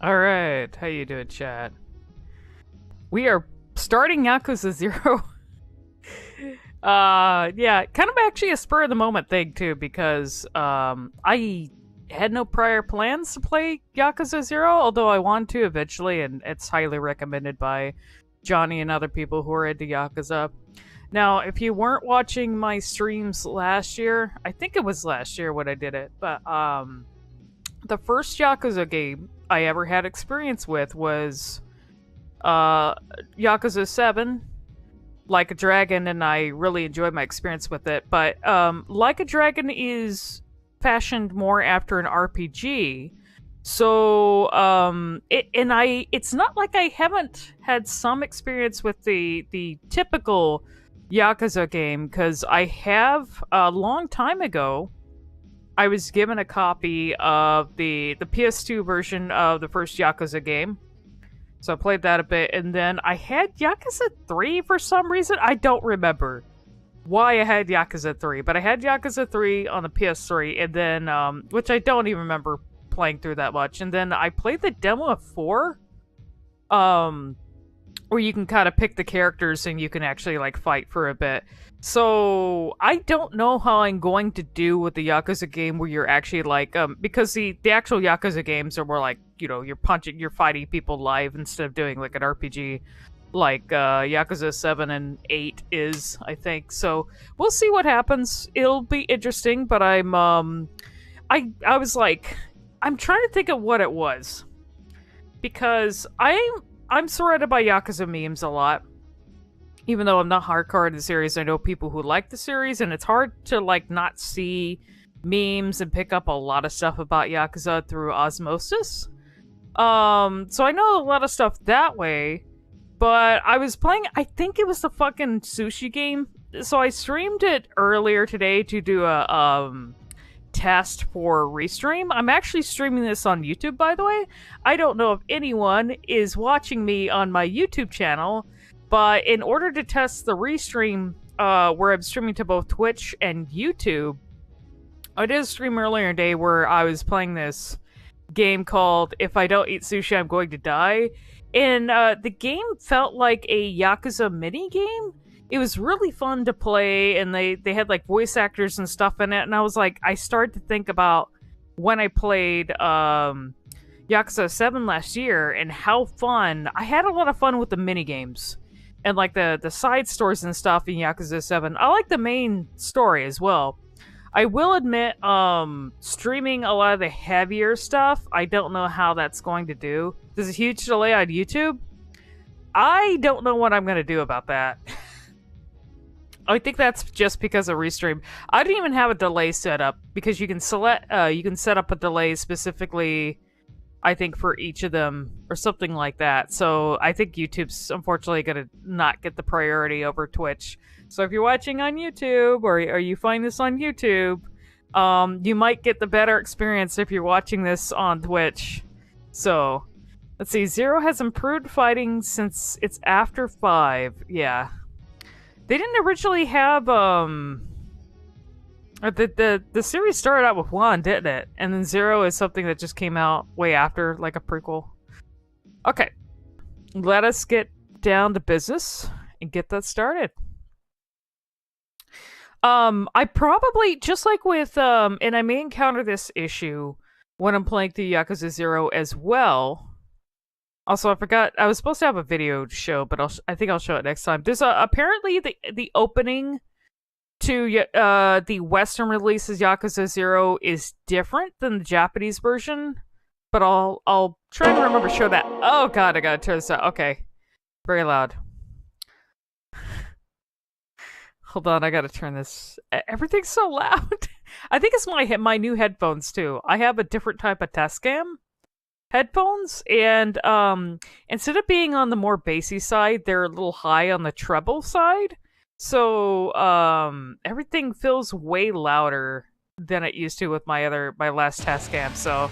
All right, how you doing, chat? We are starting Yakuza Zero. Yeah, kind of actually a spur of the moment thing too, because I had no prior plans to play Yakuza Zero, although I want to eventually, and it's highly recommended by Johnny and other people who are into Yakuza. Now, if you weren't watching my streams last year, I think it was last year when I did it, but the first Yakuza game I ever had experience with was Yakuza 7, Like a Dragon, and I really enjoyed my experience with it. But Like a Dragon is fashioned more after an RPG. So it's not like I haven't had some experience with the typical Yakuza game, because I have a long time ago I was given a copy of the PS2 version of the first Yakuza game. So I played that a bit, and then I had Yakuza 3 for some reason. I don't remember why I had Yakuza 3, but I had Yakuza 3 on the PS3, and then, which I don't even remember playing through that much. And then I played the demo of 4, where you can kind of pick the characters and you can actually, like, fight for a bit. So I don't know how I'm going to do with the Yakuza game where you're actually like, because the actual Yakuza games are more like, you're fighting people live instead of doing like an RPG, like Yakuza 7 and 8 is, I think. So we'll see what happens. It'll be interesting, but I was like, I'm trying to think of what it was, because I'm surrounded by Yakuza memes a lot. Even though I'm not hardcore in the series, I know people who like the series, and it's hard to like not see memes and pick up a lot of stuff about Yakuza through osmosis. So I know a lot of stuff that way, but I was playing, I think it was the fucking sushi game. So I streamed it earlier today to do a test for restream. I'm actually streaming this on YouTube, by the way. I don't know if anyone is watching me on my YouTube channel, but in order to test the restream, where I'm streaming to both Twitch and YouTube, I did a stream earlier today where I was playing this game called If I Don't Eat Sushi, I'm Going to Die. And the game felt like a Yakuza mini game. It was really fun to play, and they had like voice actors and stuff in it. And I was like, I started to think about when I played Yakuza 7 last year and how fun. I had a lot of fun with the mini games and like the side stories and stuff in Yakuza 7. I like the main story as well. I will admit, streaming a lot of the heavier stuff, I don't know how that's going to do. There's a huge delay on YouTube. I don't know what I'm going to do about that. I think that's just because of Restream. I didn't even have a delay set up, because you can set up a delay specifically, I think, for each of them or something like that. So I think YouTube's unfortunately going to not get the priority over Twitch. So if you're watching on YouTube, or you find this on YouTube, you might get the better experience if you're watching this on Twitch. So let's see. Zero has improved fighting since it's after 5. Yeah. They didn't originally have the series started out with 1, didn't it? And then 0 is something that just came out way after, like a prequel. Okay. Let us get down to business and get that started. I probably, just like with and I may encounter this issue when I'm playing through Yakuza 0 as well. Also, I forgot, I was supposed to have a video to show, but I think I'll show it next time. There's apparently the opening to the Western releases Yakuza 0 is different than the Japanese version, but I'll try to remember to show that. Oh god, I gotta turn this out. Okay. Very loud. Hold on, I gotta turn this. Everything's so loud. I think it's my new headphones too. I have a different type of Tascam headphones, and instead of being on the more bassy side, they're a little high on the treble side. So everything feels way louder than it used to with my last Tascam. So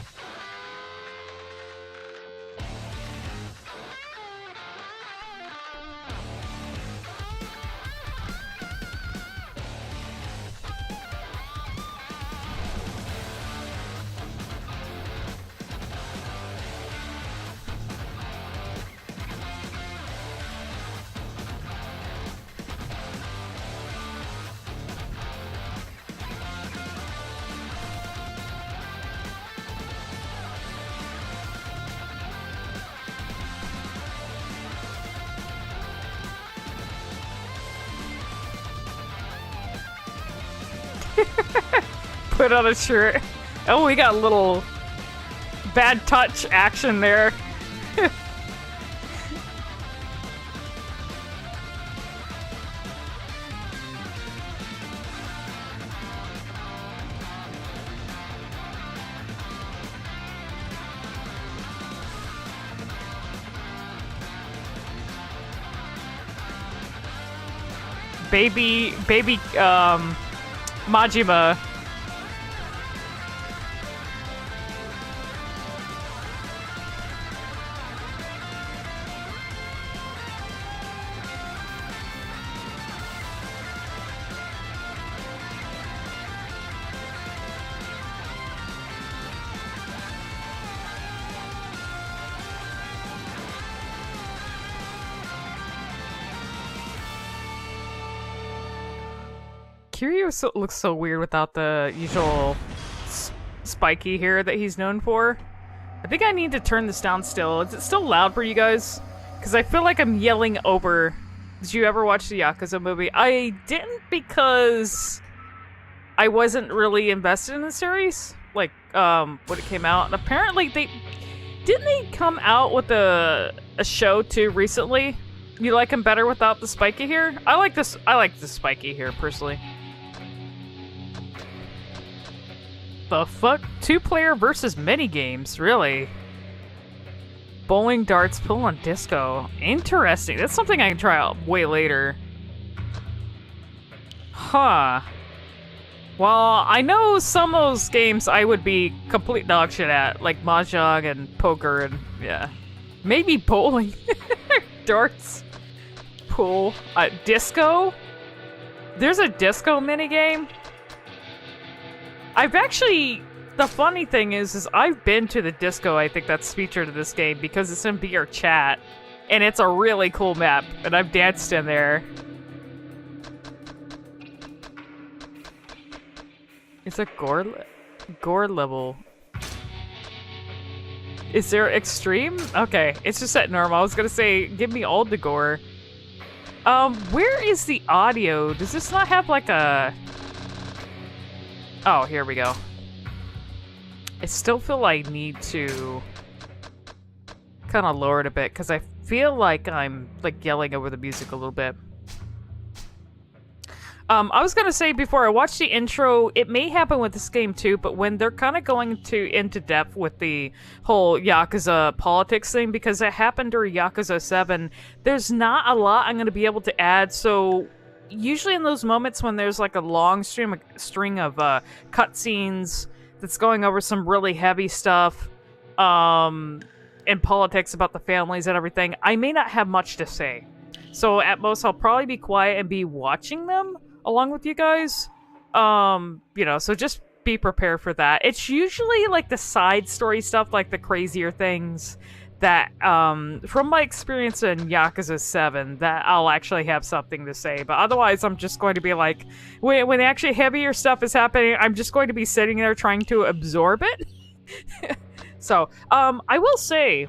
Put on a shirt. Oh, we got a little bad touch action there. Baby, Majima. Kiryu looks so weird without the usual spiky hair that he's known for. I think I need to turn this down still. Is it still loud for you guys? Because I feel like I'm yelling over. Did you ever watch the Yakuza movie? I didn't because I wasn't really invested in the series. Like, when it came out. And apparently didn't they come out with a show too recently? You like him better without the spiky hair? I like the spiky hair personally. The fuck? 2-player versus minigames, really? Bowling, darts, pool, and disco. Interesting. That's something I can try out way later. Huh. Well, I know some of those games I would be complete dog shit at, like Mahjong and poker and, yeah. Maybe bowling. Darts. Pool. Disco? There's a disco minigame? I've actually... The funny thing is I've been to the disco, I think that's featured in this game, because it's in VR chat. And it's a really cool map, and I've danced in there. It's a gore level. Is there extreme? Okay, it's just at normal. I was gonna say, give me all the gore. Where is the audio? Does this not have like a... Oh, here we go. I still feel I need to kind of lower it a bit, because I feel like I'm like yelling over the music a little bit. I was gonna say before I watched the intro, it may happen with this game too, but when they're kind of going into depth with the whole Yakuza politics thing, because it happened during Yakuza 7, there's not a lot I'm gonna be able to add, so usually in those moments when there's like a long string of cutscenes that's going over some really heavy stuff, and politics about the families and everything, I may not have much to say. So at most, I'll probably be quiet and be watching them along with you guys. You know, so just be prepared for that. It's usually like the side story stuff, like the crazier things that, from my experience in Yakuza 7, that I'll actually have something to say. But otherwise, I'm just going to be like, when actually heavier stuff is happening, I'm just going to be sitting there trying to absorb it. So, I will say,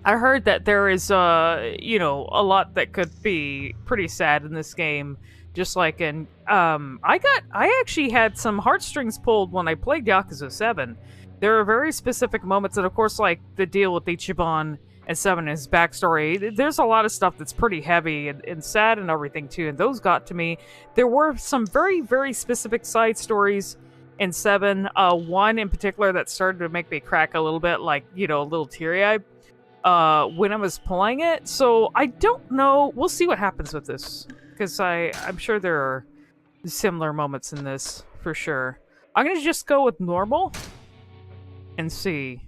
I heard that there is, you know, a lot that could be pretty sad in this game. Just like in, I actually had some heartstrings pulled when I played Yakuza 7. There are very specific moments, and of course, like, the deal with Ichiban and 7 and his backstory, there's a lot of stuff that's pretty heavy and sad and everything, too, and those got to me. There were some very, very specific side stories in 7, one in particular that started to make me crack a little bit, like, you know, a little teary-eyed, when I was playing it, so I don't know. We'll see what happens with this, because I'm sure there are similar moments in this, for sure. I'm gonna just go with normal and see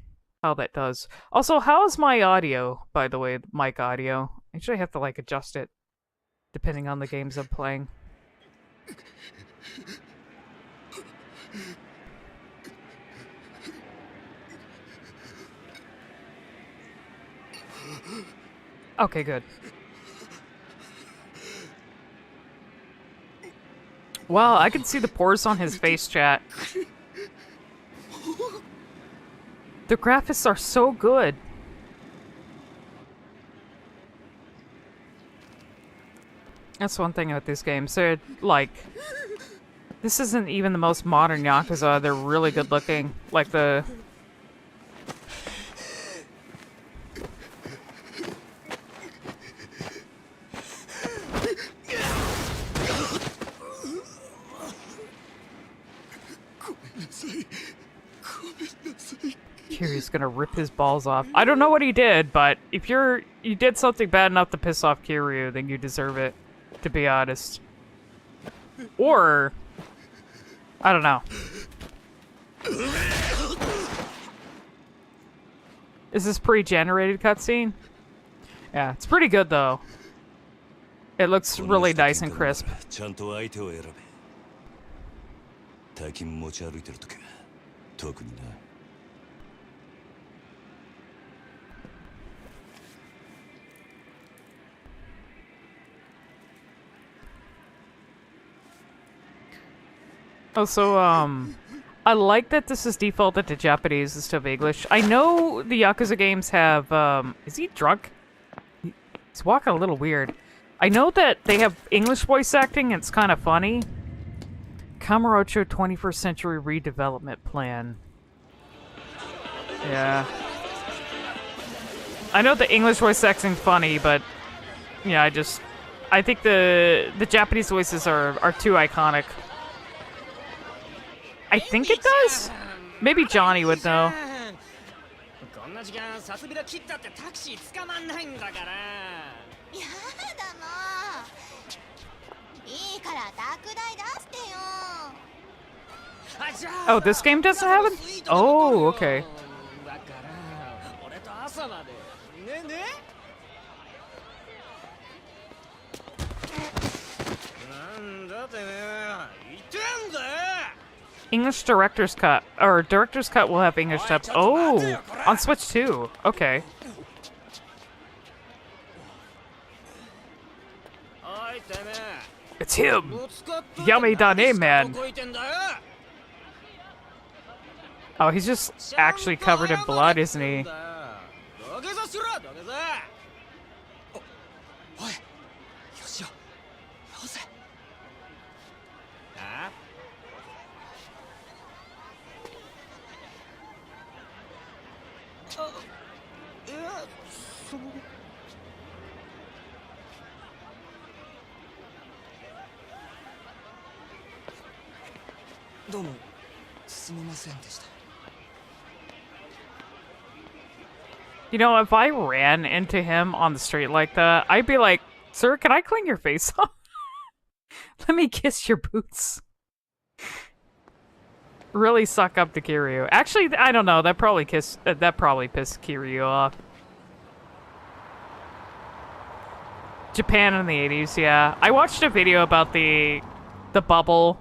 how that does. Also, how's my audio, by the way, mic audio? I actually have to, like, adjust it, depending on the games I'm playing. Okay, good. Wow, I can see the pores on his face, chat. The graphics are so good. That's one thing about this game. So, like, This isn't even the most modern Yakuza. They're really good looking. Like the... Kiryu's gonna rip his balls off. I don't know what he did, but if you did something bad enough to piss off Kiryu, then you deserve it, to be honest. Or... I don't know. Is this pre-generated cutscene? Yeah, it's pretty good though. It looks really nice and crisp. Also, I like that this is defaulted to Japanese instead of English. I know the Yakuza games have, is he drunk? He's walking a little weird. I know that they have English voice acting, and it's kind of funny. Kamurocho 21st Century Redevelopment Plan. Yeah. I know the English voice acting's funny, but, yeah, I think the Japanese voices are too iconic. I think it does? Maybe Johnny would know. Oh, this game doesn't have it? Oh, okay. English Director's Cut. Or Director's Cut will have English dubs. Oh! On Switch too. Okay. It's him! Yummy Dane Man! Oh, he's just actually covered in blood, isn't he? You know, if I ran into him on the street like that, I'd be like, "Sir, can I clean your face off? Let me kiss your boots." Really suck up to Kiryu. Actually, I don't know. That probably pissed Kiryu off. Japan in the 80s, yeah. I watched a video about the bubble,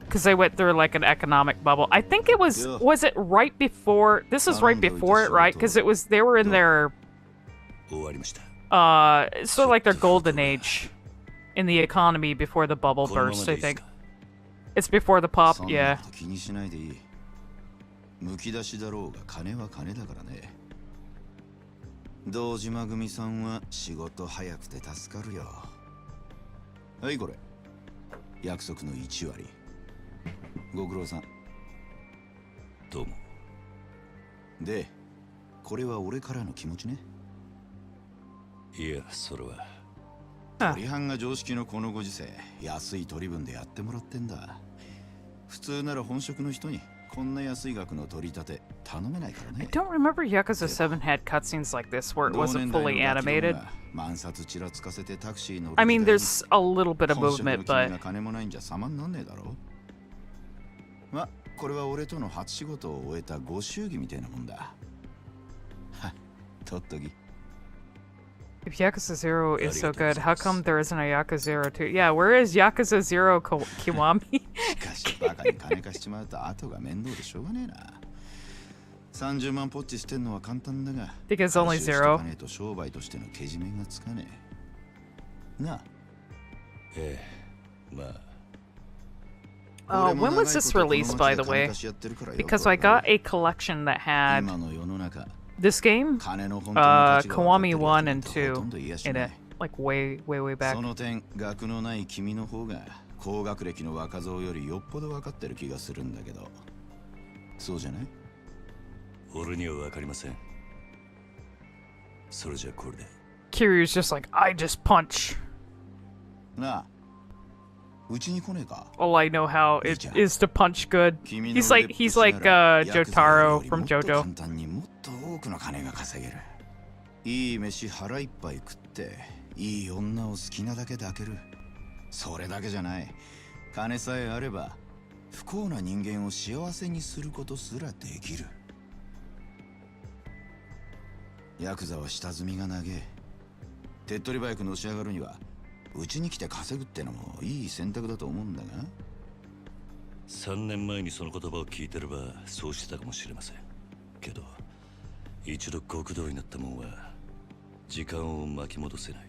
because they went through like an economic bubble. I think it was it right before, this is right before it, right? Because they were in their, sort of like their golden age in the economy before the bubble burst, I think. It's before the pop, yeah. I don't remember Yakuza 7 had cutscenes like this where it wasn't fully animated. I mean, there's a little bit of movement, but... If Yakuza 0 is so good, how come there isn't a Yakuza 0 2? Yeah, where is Yakuza 0 Kiwami? Because only 0. When was this released, by the way? Because I got a collection that had this game, Kiwami 1 and 2 in it, like way back. 高学歴の若造よりよっぽど分かってる気がするんだけど、そうじゃない？俺には分かりません。それじゃこれで。Kiryu's just like, I just punch. なあ、うちに来ねえか? All I know how it is to punch good. He's like Jotaro from JoJo. 簡単にもっと多くの金が稼げる。いい飯腹いっぱい食って、いい女を好きなだけ抱ける。それだけじゃない。金さえあれば、不幸な人間を幸せにすることすらできる。ヤクザは下積みが長え。手っ取り早くのし上がるには、うちに来て稼ぐってのもいい選択だと思うんだが。3年前にその言葉を聞いてればそうしてたかもしれませんけど、一度極道になったもんは時間を巻き戻せない。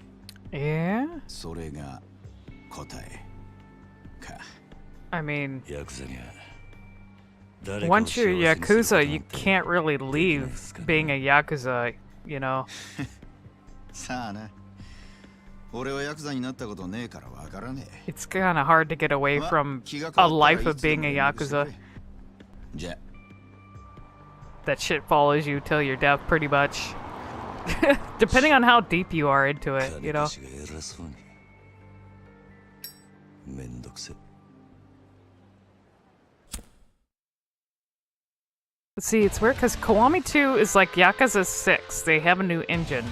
それが答えか。I mean, Yakuza once you're Yakuza, you can't really leave being a Yakuza, you know? さあな。俺はヤクザになったことねえからわからねえ。 It's kind of hard to get away from a life of being a Yakuza. じゃ That shit follows you till you're death, pretty much. Depending on how deep you are into it, you know? Let's see, it's weird because Kiwami 2 is like Yakuza 6. They have a new engine.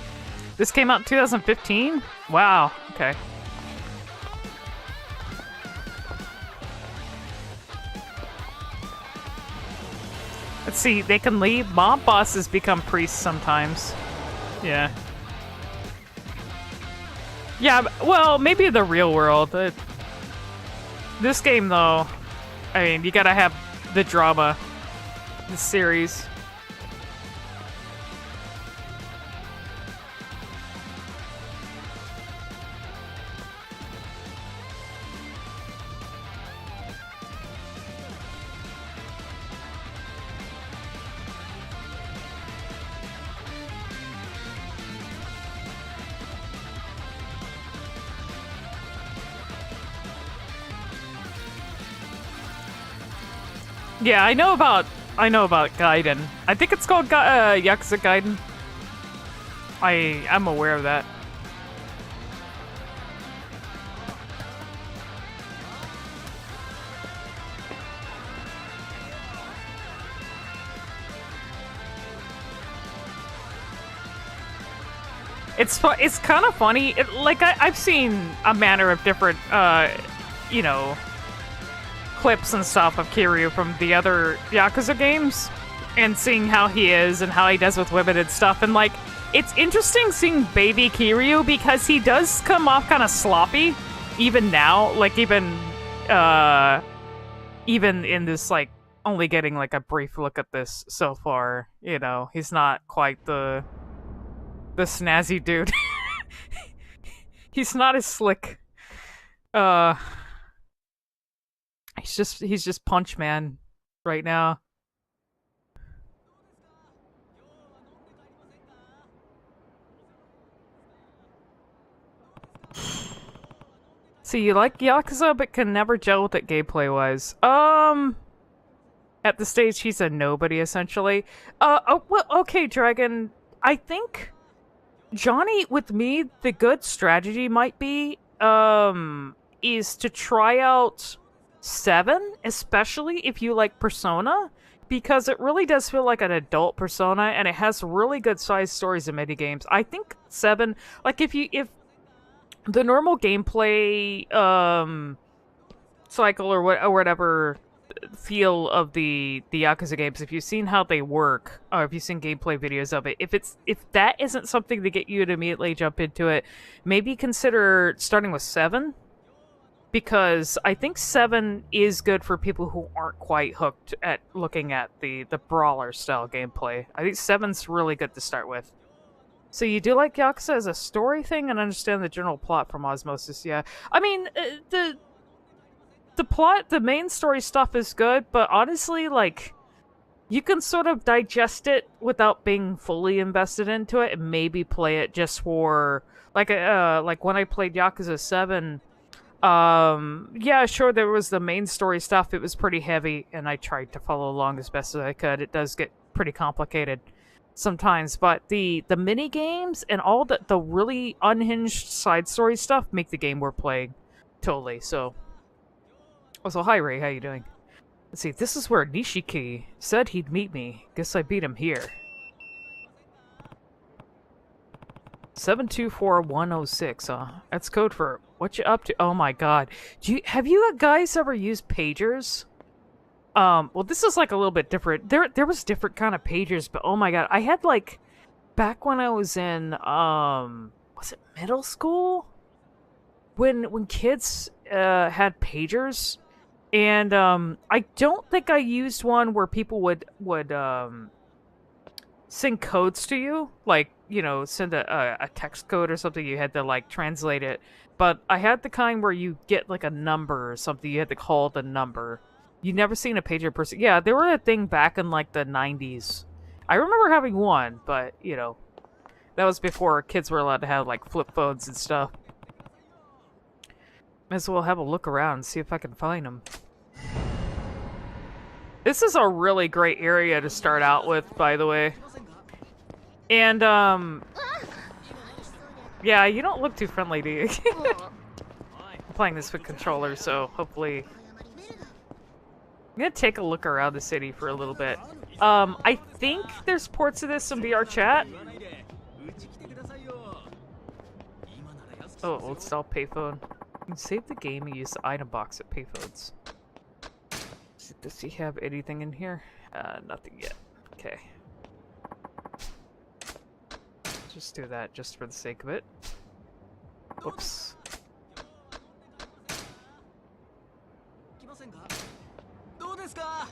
This came out in 2015? Wow, okay. Let's see, they can leave. Mob bosses become priests sometimes. Yeah. Yeah, well, maybe the real world. This game, though, I mean, you gotta have the drama. The series. Yeah, I know about Gaiden. I think it's called Yakuza Gaiden. I'm aware of that. It's kind of funny. I've seen a manner of different, you know, clips and stuff of Kiryu from the other Yakuza games, and seeing how he is and how he does with women and stuff, and like, it's interesting seeing baby Kiryu because he does come off kind of sloppy, even now, like even in this, like, only getting like a brief look at this so far, you know, he's not quite the snazzy dude. He's not as slick. He's just Punch Man right now. So you like Yakuza but can never gel with it gameplay-wise. At the stage he's a nobody essentially. Well, okay, Dragon. I think Johnny, with me, the good strategy might be is to try out 7, especially if you like Persona, because it really does feel like an adult Persona, and it has really good sized stories and minigames. I think 7, like if the normal gameplay cycle or whatever feel of the Yakuza games, if you've seen how they work, or if you've seen gameplay videos of it, if that isn't something to get you to immediately jump into it, maybe consider starting with 7. Because I think 7 is good for people who aren't quite hooked at looking at the brawler-style gameplay. I think 7's really good to start with. So you do like Yakuza as a story thing and understand the general plot from osmosis, yeah. I mean, the plot, the main story stuff is good, but honestly, like, you can sort of digest it without being fully invested into it and maybe play it just for... Like when I played Yakuza 7... Yeah, sure, there was the main story stuff. It was pretty heavy, and I tried to follow along as best as I could. It does get pretty complicated sometimes, but the mini games and all the really unhinged side story stuff make the game worth playing. Totally. So, also, hi Ray, how you doing? Let's see. This is where Nishiki said he'd meet me. Guess I beat him here. 724106. That's code for what you up to. Oh my god. Have you guys ever used pagers? Well, this is like a little bit different. There was different kind of pagers, but oh my god, I had like back when I was in was it middle school? When kids had pagers, and I don't think I used one where people would send codes to you, like, you know, send a text code or something. You had to like translate it, but I had the kind where you get like a number or something. You had to call the number. You never seen a pager person? Yeah, there were a thing back in like the 90s. I remember having one, but you know, that was before kids were allowed to have like flip phones and stuff. Might as well have a look around and see if I can find them. This is a really great area to start out with, by the way. And, yeah, you don't look too friendly, do you? I'm playing this with controllers, so hopefully... I'm gonna take a look around the city for a little bit. I think there's ports of this in VR chat. Oh, old style payphone. You can save the game and use the item box at payphones. Does he have anything in here? Nothing yet. Okay. Just do that just for the sake of it. Whoops.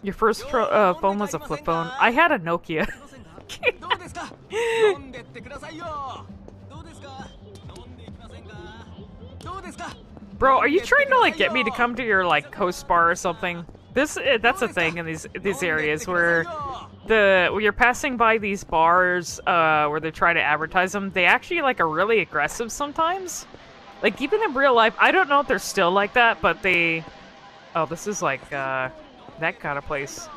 Your first phone was a flip phone. I had a Nokia. Bro, are you trying to like get me to come to your like host bar or something? That's a thing in these areas where when you're passing by these bars where they try to advertise them, they actually like are really aggressive sometimes. Like even in real life, I don't know if they're still like that, but they. Oh, this is like that kind of place.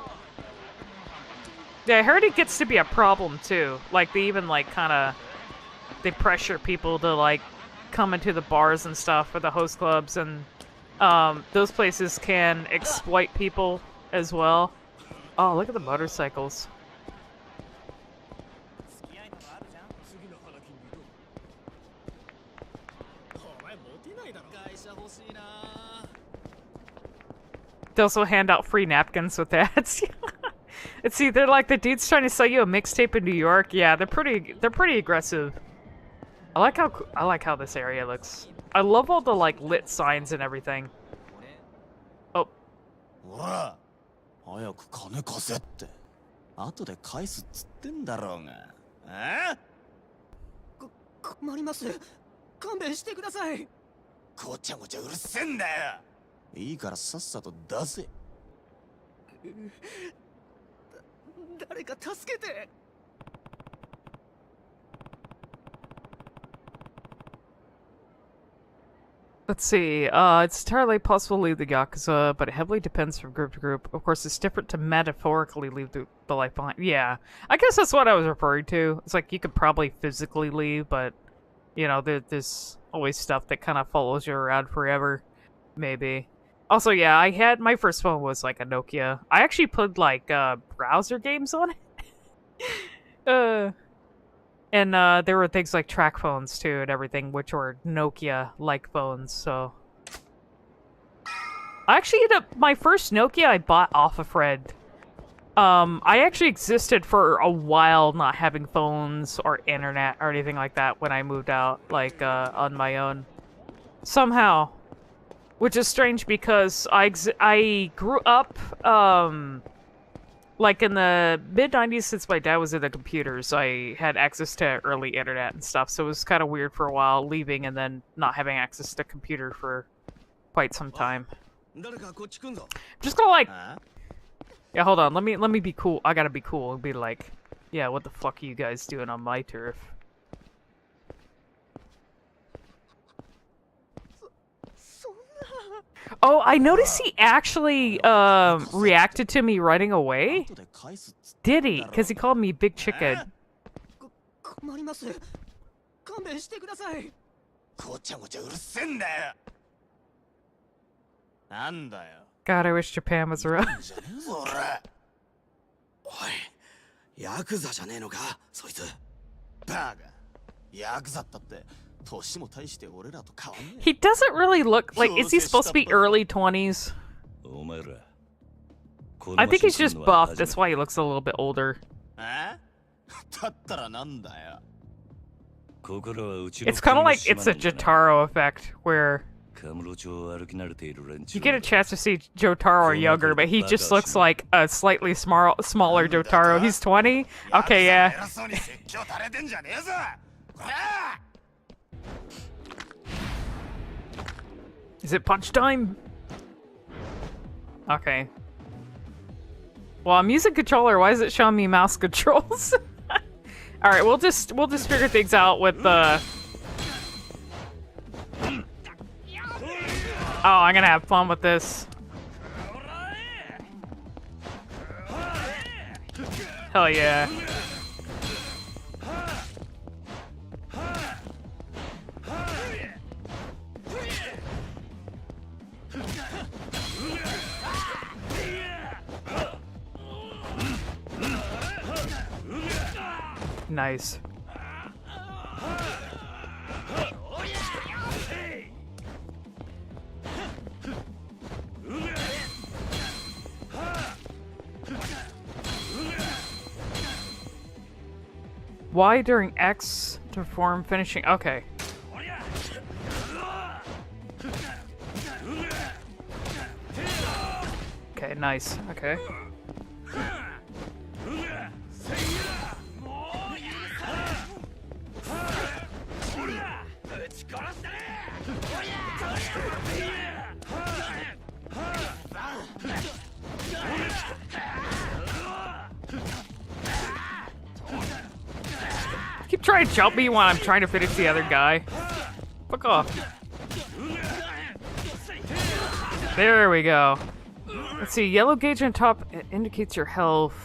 Yeah, I heard it gets to be a problem too. Like they even like kind of they pressure people to like come into the bars and stuff or the host clubs, and those places can exploit people as well. Oh, look at the motorcycles. They also hand out free napkins with ads. It's either like the dude's trying to sell you a mixtape in New York. Yeah, they're pretty aggressive. I like how this area looks. I love all the like lit signs and everything. Oh. 早く金貸せって。後で返すっつってんだろうが。え？困ります。勘弁してください。ごちゃごちゃうるせえんだよ。いいからさっさと出せ。誰か助けて。Let's see. It's entirely possible to leave the Yakuza, but it heavily depends from group to group. Of course, it's different to metaphorically leave the life behind. Yeah, I guess that's what I was referring to. It's like you could probably physically leave, but, you know, there's always stuff that kind of follows you around forever. Maybe. Also, yeah, I had... My first phone was, like, a Nokia. I actually played, like, browser games on it. And there were things like track phones too and everything, which were Nokia-like phones, so... I actually ended up... My first Nokia I bought off a friend. I actually existed for a while not having phones or internet or anything like that when I moved out, like, on my own. Somehow. Which is strange because I grew up, like in the mid-90s, since my dad was into computers, I had access to early internet and stuff, so it was kind of weird for a while leaving and then not having access to computer for quite some time. Just gonna like... Yeah, hold on, let me be cool. I gotta be cool and be like, yeah, what the fuck are you guys doing on my turf? Oh, I noticed he actually reacted to me running away. Did he? Because he called me Big Chicken. God, I wish Japan was around. おい、ヤクザじゃねえのか、そいつ。バカ、ヤクザったって、年も大して俺らと変わんねえ。 He doesn't really look like. Is he supposed to be early 20s? I think he's just buff. That's why he looks a little bit older. だったらなんだよ。 It's kind of like it's a Jotaro effect where you get a chance to see Jotaro younger, but he just looks like a slightly smaller Jotaro. He's 20? Okay, yeah. Is it punch time? Okay. Well, I'm using controller. Why is it showing me mouse controls? All right, we'll just figure things out with the. Oh, I'm gonna have fun with this. Hell yeah. Nice. Y during X to perform finishing. Okay. Okay, nice. Okay. Keep trying to jump me while I'm trying to finish the other guy. Fuck off. There we go. Let's see, yellow gauge on top indicates your health.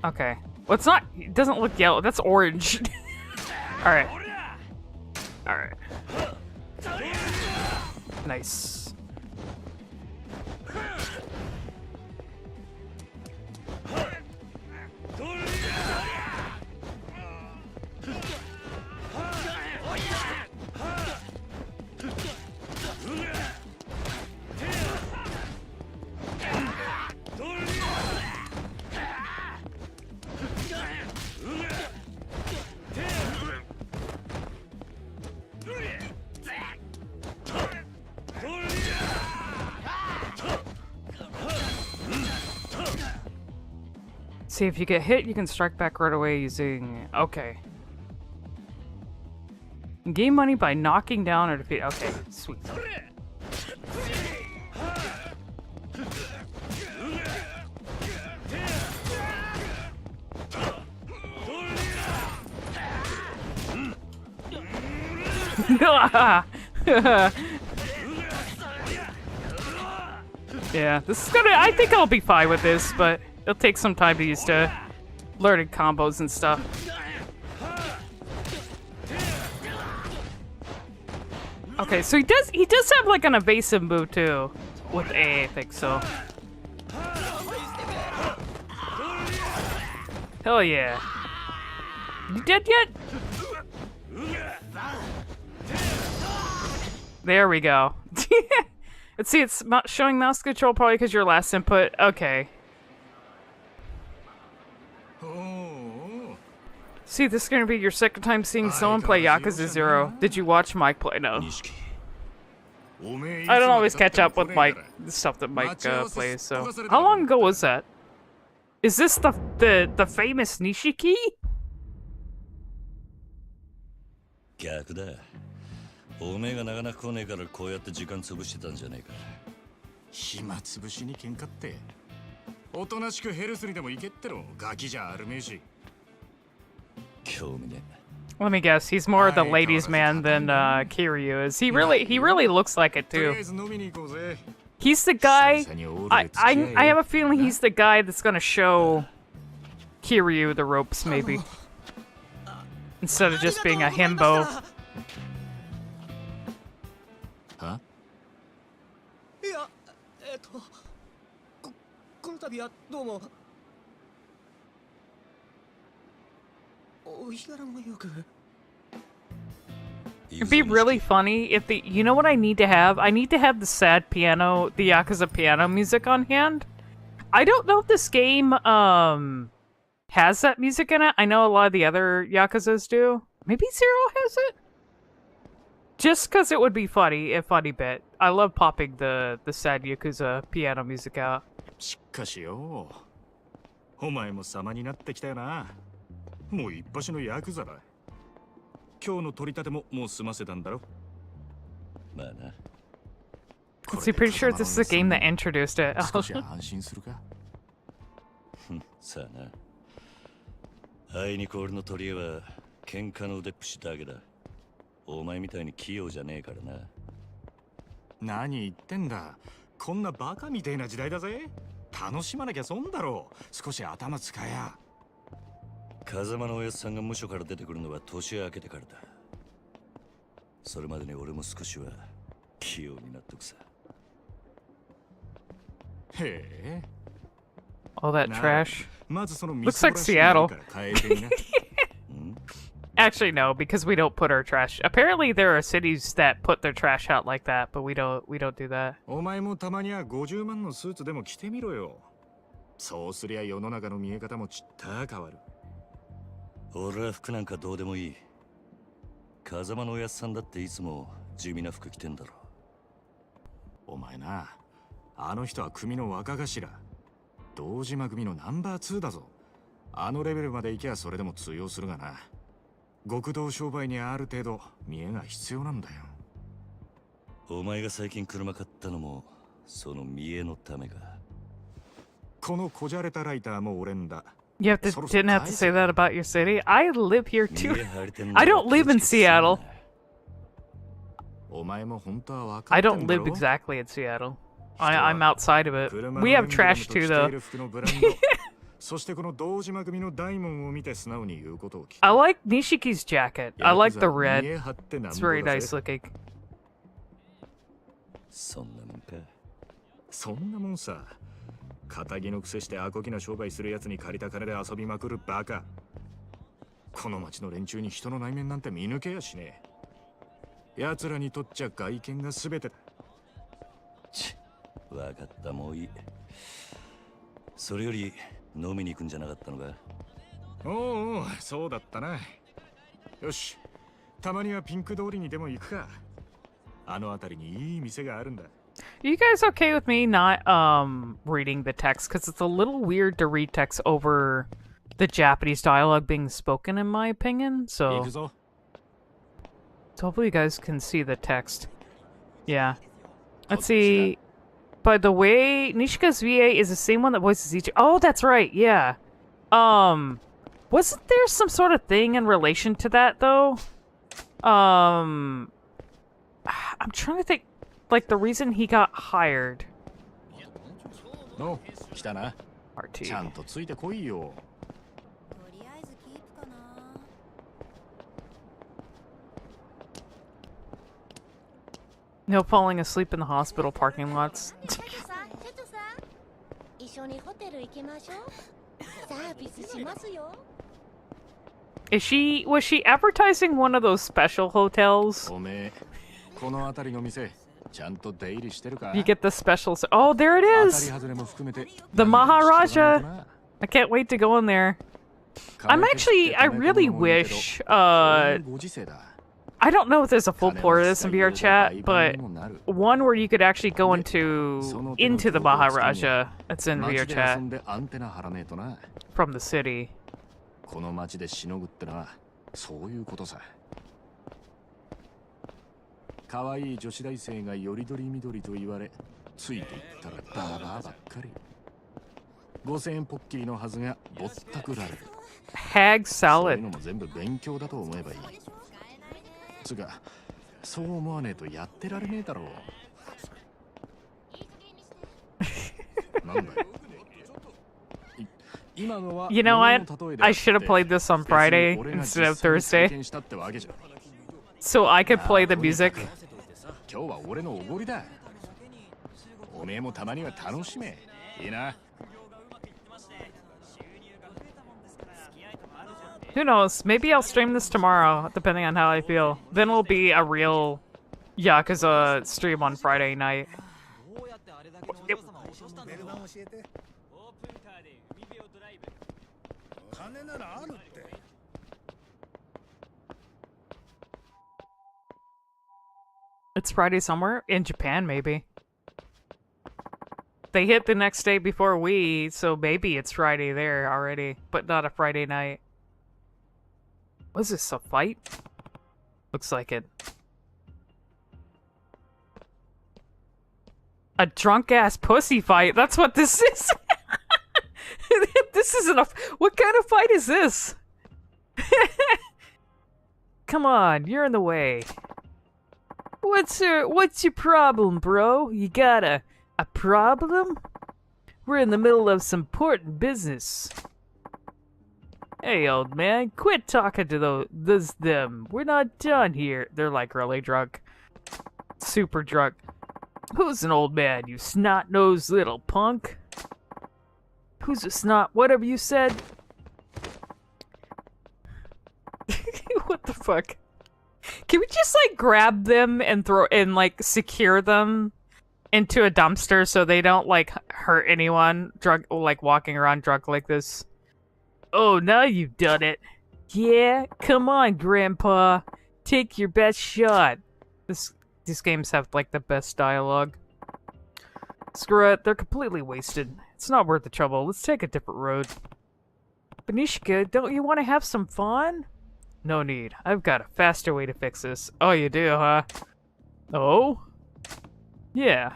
Okay. Well, it's not, it doesn't look yellow, that's orange. Alright. Alright. Nice. See, if you get hit, you can strike back right away using... Okay. Gain money by knocking down or defeat... Okay, sweet. Yeah, this is gonna... I think I'll be fine with this, but... It'll take some time to use to learning combos and stuff. Okay, so he does have like an evasive move too with A, I think so. Hell yeah. You dead yet? There we go. Let's see, it's showing mouse control probably because your last input. Okay. See, this is gonna be your second time seeing someone play Yakuza Zero. Did you watch Mike play? No. I don't always catch up with Mike, the stuff that Mike plays, so. How long ago was that? Is this the famous Nishiki? 逆だ。おめえがなかなか来ねえからこうやって時間潰してたんじゃねえか。暇つぶしに喧嘩って。おとなしくヘルスにでも行けってろ。ガキじゃあるめえし。興味ね Let me guess, he's more the ladies' man than Kiryu is. He really looks like it too. He's the guy. I have a feeling he's the guy that's gonna show Kiryu the ropes, maybe, instead of just being a himbo. Huh? いや、この度はどうも。お日柄もよく。 It'd be really funny if the. You know what I need to have? I need to have the sad piano, the Yakuza piano music on hand. I don't know if this game has that music in it. I know a lot of the other Yakuzas do. Maybe Zero has it. Just because it would be funny, a funny bit. I love popping the sad Yakuza piano music out. しかしよ、お前も様になってきたよな。もう一発のヤクザだ。今日の取り立てももう済ませたんだろ。まあな。So pretty sure this is the game that introduced it. 少し安心するか。さあな。あいにく俺の取り柄は喧嘩の腕っぷしだけだ。お前みたいに器用じゃねえからな。何言ってんだ。こんなバカみたいな時代だぜ。楽しまなきゃ損だろう。少し頭使えや。風間のおやつさんが無所から出てくるのは年明けてからだ。それまでに俺も少しは器用になっとくさ。へえ。All that trash. まずその Looks like Seattle. Actually, no, because we don't put our trash. Apparently, there are cities that put their trash out like that, but we don't do that. お前もたまには50万のスーツでも着てみろよ。そうすりゃ世の中の見え方もちった変わる。俺は服なんかどうでもいい。風間のおやつさんだっていつも地味な服着てんだろ。お前な、あの人は組の若頭。堂島組のナンバー2だぞ。あのレベルまで行けばそれでも通用するがな。極道商売にある程度見栄が必要なんだよ。お前が最近車買ったのもその見栄のためか。このこじゃれたライターも俺んだ。You didn't have to say that about your city. I live here too. I don't live in Seattle. I don't live exactly in Seattle. I'm outside of it. We have trash too, though. I like Nishiki's jacket. I like the red. It's very nice looking. そんなもんか。そんなもんさ。仇のくせしてアコギな商売するやつに借りた金で遊びまくるバカ。この町の連中に人の内面なんて見抜けやしねえ。奴らにとっちゃ外見が全てだ。わかった、もういい。それより飲みに行くんじゃなかったのか。おうおう、そうだったな。よし、たまにはピンク通りにでも行くか。あの辺りにいい店があるんだ。Are you guys okay with me not reading the text? Because it's a little weird to read text over the Japanese dialogue being spoken, in my opinion. So hopefully you guys can see the text. Yeah. Let's see. By the way, Nishika's VA is the same one that voices each. Oh, that's right. Yeah. Wasn't there some sort of thing in relation to that though? I'm trying to think. Like, the reason he got hired. No, 来たな。 RT. ちゃんとついてこいよ。No falling asleep in the hospital parking lots. Was she advertising one of those special hotels? おめえ、この辺りの店。You get the specials. Oh, there it is! The Maharaja! I can't wait to go in there. I really wish, I don't know if there's a full port of this in VR chat, but one where you could actually go into the Maharaja that's in VR chat from the city. この町でしのぐってのはそういうことさ。可愛い女子大生がよりどりみどりと言われ、ついていったらバーバーばっかり。5000円ポッキーのはずがぼったくられる。Hag そういう salad. のも全部勉強だと思えばいい。つうか、そう思わねえとやってられねえだろう。なんだよ。今のは You know what? 物の例えであって、 I should have played this on Friday 別に俺が instead of 実際に体 Thursday 験したってわけじゃ。 so I could play the music. 今日は俺のおごりだ。おめえもたまには楽しめ。いいな。 Who knows? Maybe I'll stream this tomorrow, depending on how I feel. Then it'll be a real Yakuza stream on Friday night. Yep. It's Friday somewhere? In Japan, maybe. They hit the next day before we, so maybe it's Friday there already, but not a Friday night. Was this a fight? Looks like it. A drunk-ass pussy fight? That's what this is! This isn't a... What kind of fight is this? Come on, you're in the way. What's your problem, bro? You got a problem? We're in the middle of some important business. Hey, old man, quit talking to them. We're not done here. They're like really drunk. Super drunk. Who's an old man, you snot-nosed little punk? Who's a snot? Whatever you said. What the fuck? Can we just like grab them and throw and like secure them into a dumpster so they don't like hurt anyone drunk, like walking around drunk like this? Oh, now you've done it. Yeah, come on, Grandpa. Take your best shot. These games have like the best dialogue. Screw it, they're completely wasted. It's not worth the trouble. Let's take a different road. Benishka, don't you want to have some fun? No need. I've got a faster way to fix this. Oh, you do, huh? Oh? Yeah.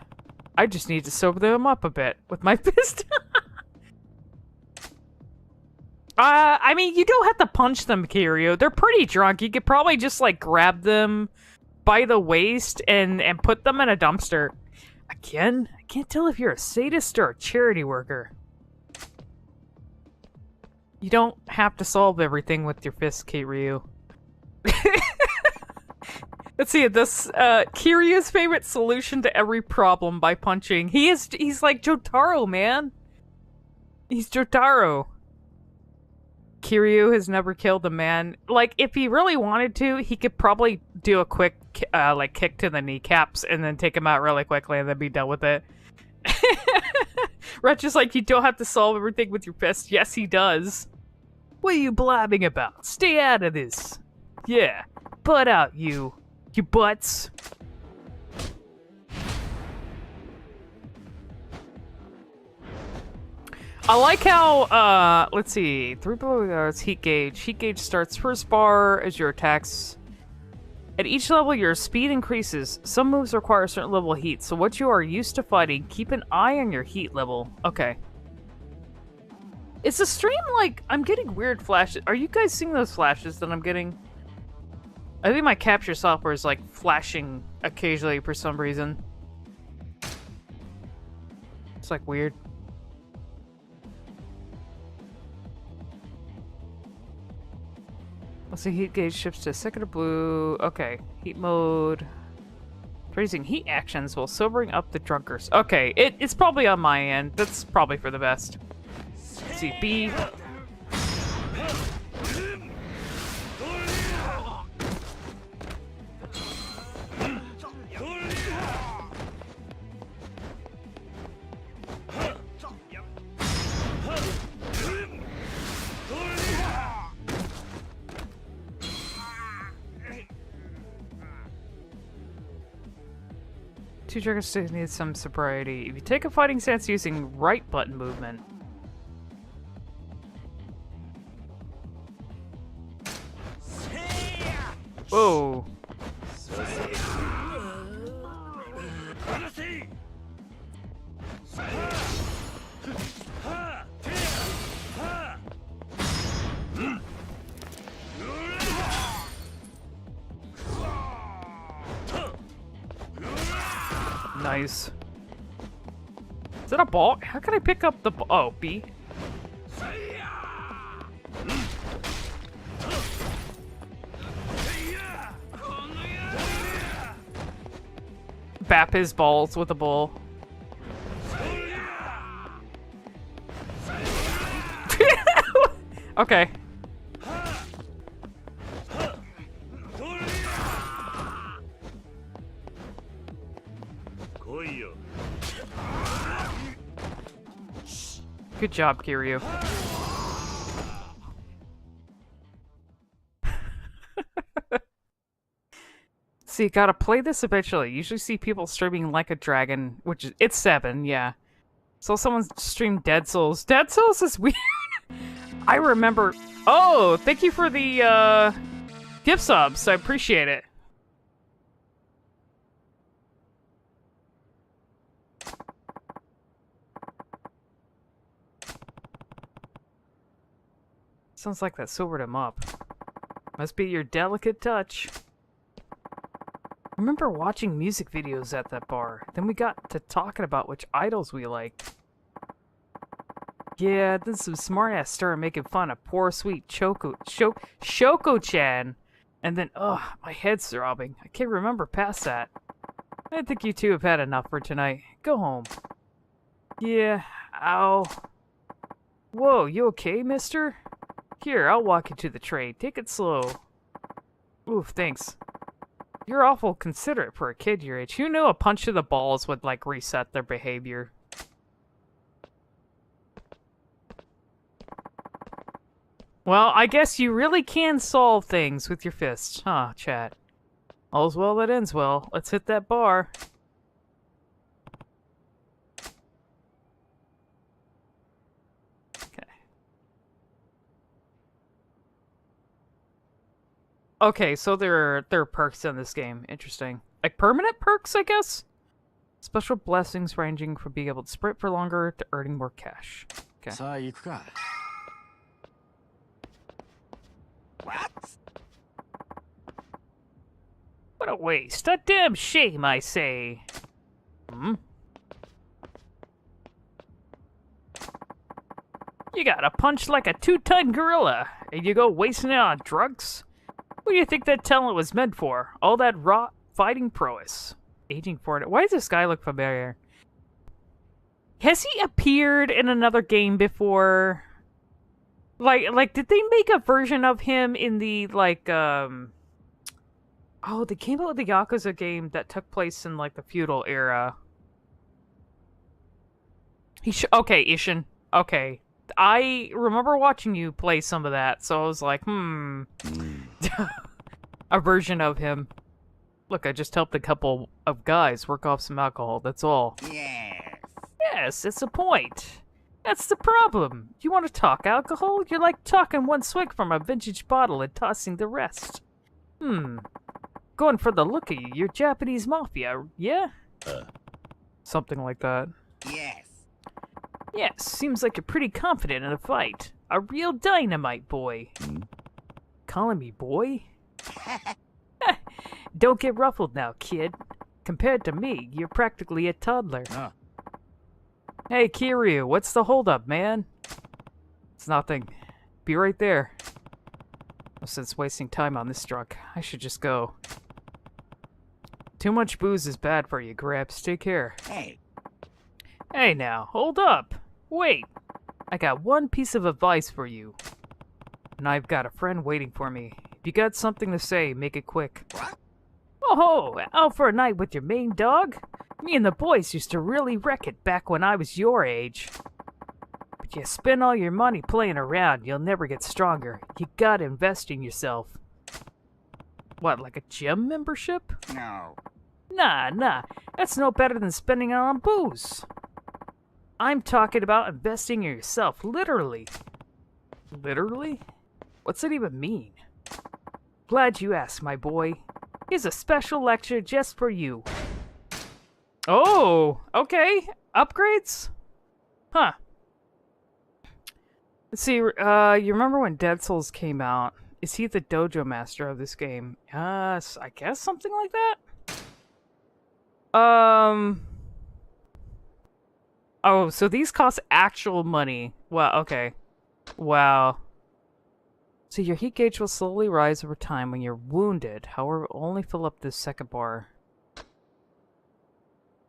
I just need to sober them up a bit with my fist. I mean, you don't have to punch them, Kiryu. They're pretty drunk. You could probably just, like, grab them by the waist and put them in a dumpster. Again? I can't tell if you're a sadist or a charity worker. You don't have to solve everything with your fist, Kiryu. Let's see, this, Kiryu's favorite solution to every problem by punching. He's like Jotaro, man. He's Jotaro. Kiryu has never killed a man. Like, if he really wanted to, he could probably do a quick, like, kick to the kneecaps and then take him out really quickly and then be done with it. Wretch is like, you don't have to solve everything with your fist. Yes, he does. What are you blabbing about? Stay out of this. Yeah, butt out, you butts. I like how, let's see, 3 bars, heat gauge. Heat gauge starts first bar as your attacks. At each level, your speed increases. Some moves require a certain level of heat, so what you are used to fighting, keep an eye on your heat level. Okay. Is the stream, like, I'm getting weird flashes. Are you guys seeing those flashes that I'm getting? I think my capture software is, like, flashing occasionally for some reason. It's, like, weird. Let's see, heat gauge shifts to second of blue. Okay, heat mode. Raising heat actions while sobering up the drunkers. Okay, it's probably on my end. That's probably for the best. Let's see, B. Two trigger sticks need some sobriety. If you take a fighting stance using right button movement. Whoa. Nice. Is it a ball? How can I pick up the ball? Oh, B. Bap his balls with a ball. Okay. Good job, Kiryu. See, gotta play this eventually. Usually see people streaming Like a Dragon, which is, it's 7, yeah. So someone streamed Dead Souls. Dead Souls is weird. I remember. Oh, thank you for the gift subs. I appreciate it. Sounds like that sobered him up. Must be your delicate touch. I remember watching music videos at that bar. Then we got to talking about which idols we liked. Yeah, then some smartass started making fun of poor sweet Shoko-chan. And then, ugh, my head's throbbing. I can't remember past that. I think you two have had enough for tonight. Go home. Yeah, ow. Whoa, you okay, mister? Here, I'll walk you to the train. Take it slow. Oof, thanks. You're awful considerate for a kid your age. Who knew a punch to the balls would, like, reset their behavior? Well, I guess you really can solve things with your fists, huh, chat? All's well that ends well. Let's hit that bar. Okay, so there are perks in this game. Interesting. Like permanent perks, I guess? Special blessings ranging from being able to sprint for longer to earning more cash. Okay. What? What a waste. A damn shame, I say. Hmm? You got a punch like a 2-ton gorilla, and you go wasting it on drugs? What do you think that talent was meant for? All that raw fighting prowess. Aging for it. Why does this guy look familiar? Has he appeared in another game before? Like, did they make a version of him in the, like, Oh, they came out with the Yakuza game that took place in, like, the feudal era. Okay, Ishin. Okay. I remember watching you play some of that, so I was like, a version of him. Look, I just helped a couple of guys work off some alcohol, that's all. Yes. Yes, it's a point. That's the problem. You want to talk alcohol? You're like talking one swig from a vintage bottle and tossing the rest. Going for the look of you, you're Japanese mafia, yeah? Something like that. Yes. Yes, seems like you're pretty confident in a fight. A real dynamite boy. Calling me boy? Don't get ruffled now, kid. Compared to me, you're practically a toddler. Hey, Kiryu, what's the holdup, man? It's nothing. Be right there. No sense wasting time on this drunk. I should just go. Too much booze is bad for you, Gramps. Take care. Hey. Hey now, hold up. Wait. I got one piece of advice for you. And I've got a friend waiting for me. If you got something to say, make it quick. What? Oh, out for a night with your main dog? Me and the boys used to really wreck it back when I was your age. But you spend all your money playing around, you'll never get stronger. You gotta invest in yourself. What, like a gym membership? No. Nah. That's no better than spending it on booze. I'm talking about investing in yourself, literally. Literally? What's that even mean? Glad you asked, my boy. Here's a special lecture just for you. Oh, okay. Upgrades? Huh. Let's see, you remember when Dead Souls came out? Is he the dojo master of this game? I guess something like that? Oh, so these cost actual money. Wow, okay. Wow. So your heat gauge will slowly rise over time when you're wounded. However, only fill up this second bar.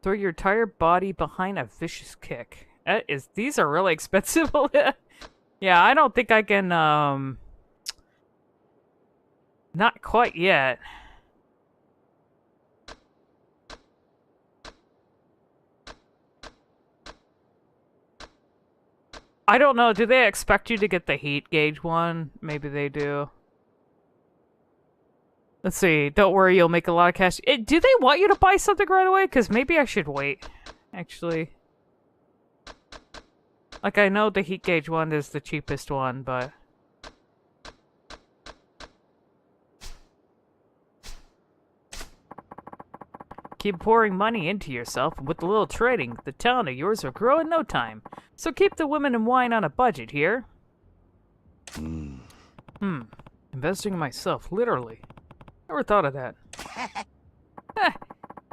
Throw your entire body behind a vicious kick. These are really expensive. Yeah, I don't think I can, not quite yet. I don't know. Do they expect you to get the heat gauge one? Maybe they do. Let's see. Don't worry, you'll make a lot of cash. Do they want you to buy something right away? Because maybe I should wait, actually. Like, I know the heat gauge one is the cheapest one, but... Keep pouring money into yourself, and with a little trading, the town of yours will grow in no time. So keep the women and wine on a budget here. Investing in myself, literally. Never thought of that.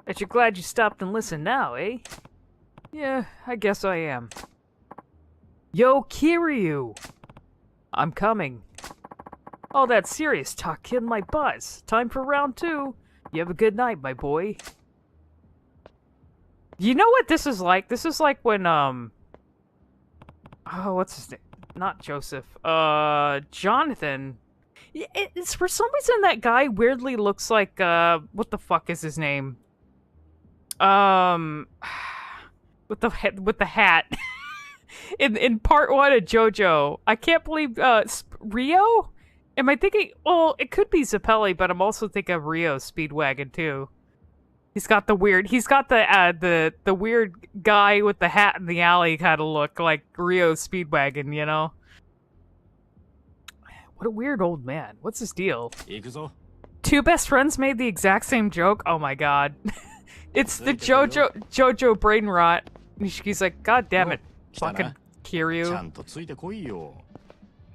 Bet you're glad you stopped and listened now, eh? Yeah, I guess I am. Yo, Kiryu! I'm coming. Oh, that serious talk killed my buzz. Time for round 2. You have a good night, my boy. You know what this is like? This is like when, oh, what's his name? Not Joseph. Jonathan. It's for some reason that guy weirdly looks like, what the fuck is his name? With the hat. in part 1 of JoJo. I can't believe, Rio? Am I thinking, well, it could be Zappelli, but I'm also thinking of Rio Speedwagon, too. He's got the weird guy with the hat in the alley kind of look, like Rio Speedwagon, you know? What a weird old man. What's his deal? Two best friends made the exact same joke? Oh my god. It's the JoJo brain rot. Nishiki's like, god damn it, fucking Kiryu.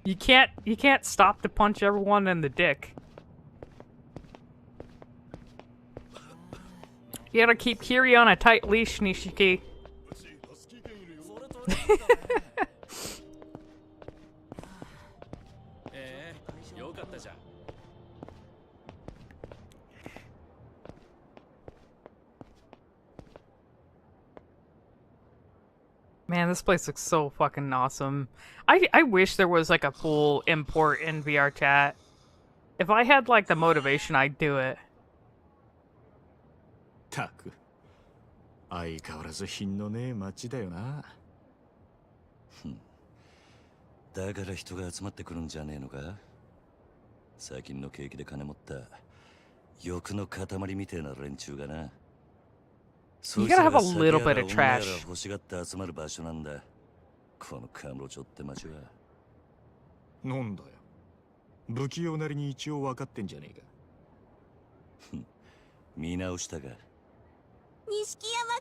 You can't stop to punch everyone in the dick. You gotta keep Kiryu on a tight leash, Nishiki. Man, this place looks so fucking awesome. I wish there was like a full import in VR chat. If I had like the motivation, I'd do it. たく相変わらず品のねえ街だよな。だから人が集まってくるんじゃねえのか。最近の景気で金持った欲の塊みてえな連中がな。You gotta have a little bit of trash. 欲しがって集まる場所なんだ。このカムロ町って町は。なんだよ。不器用なりに一応分かってんじゃねえか。見直したか。錦山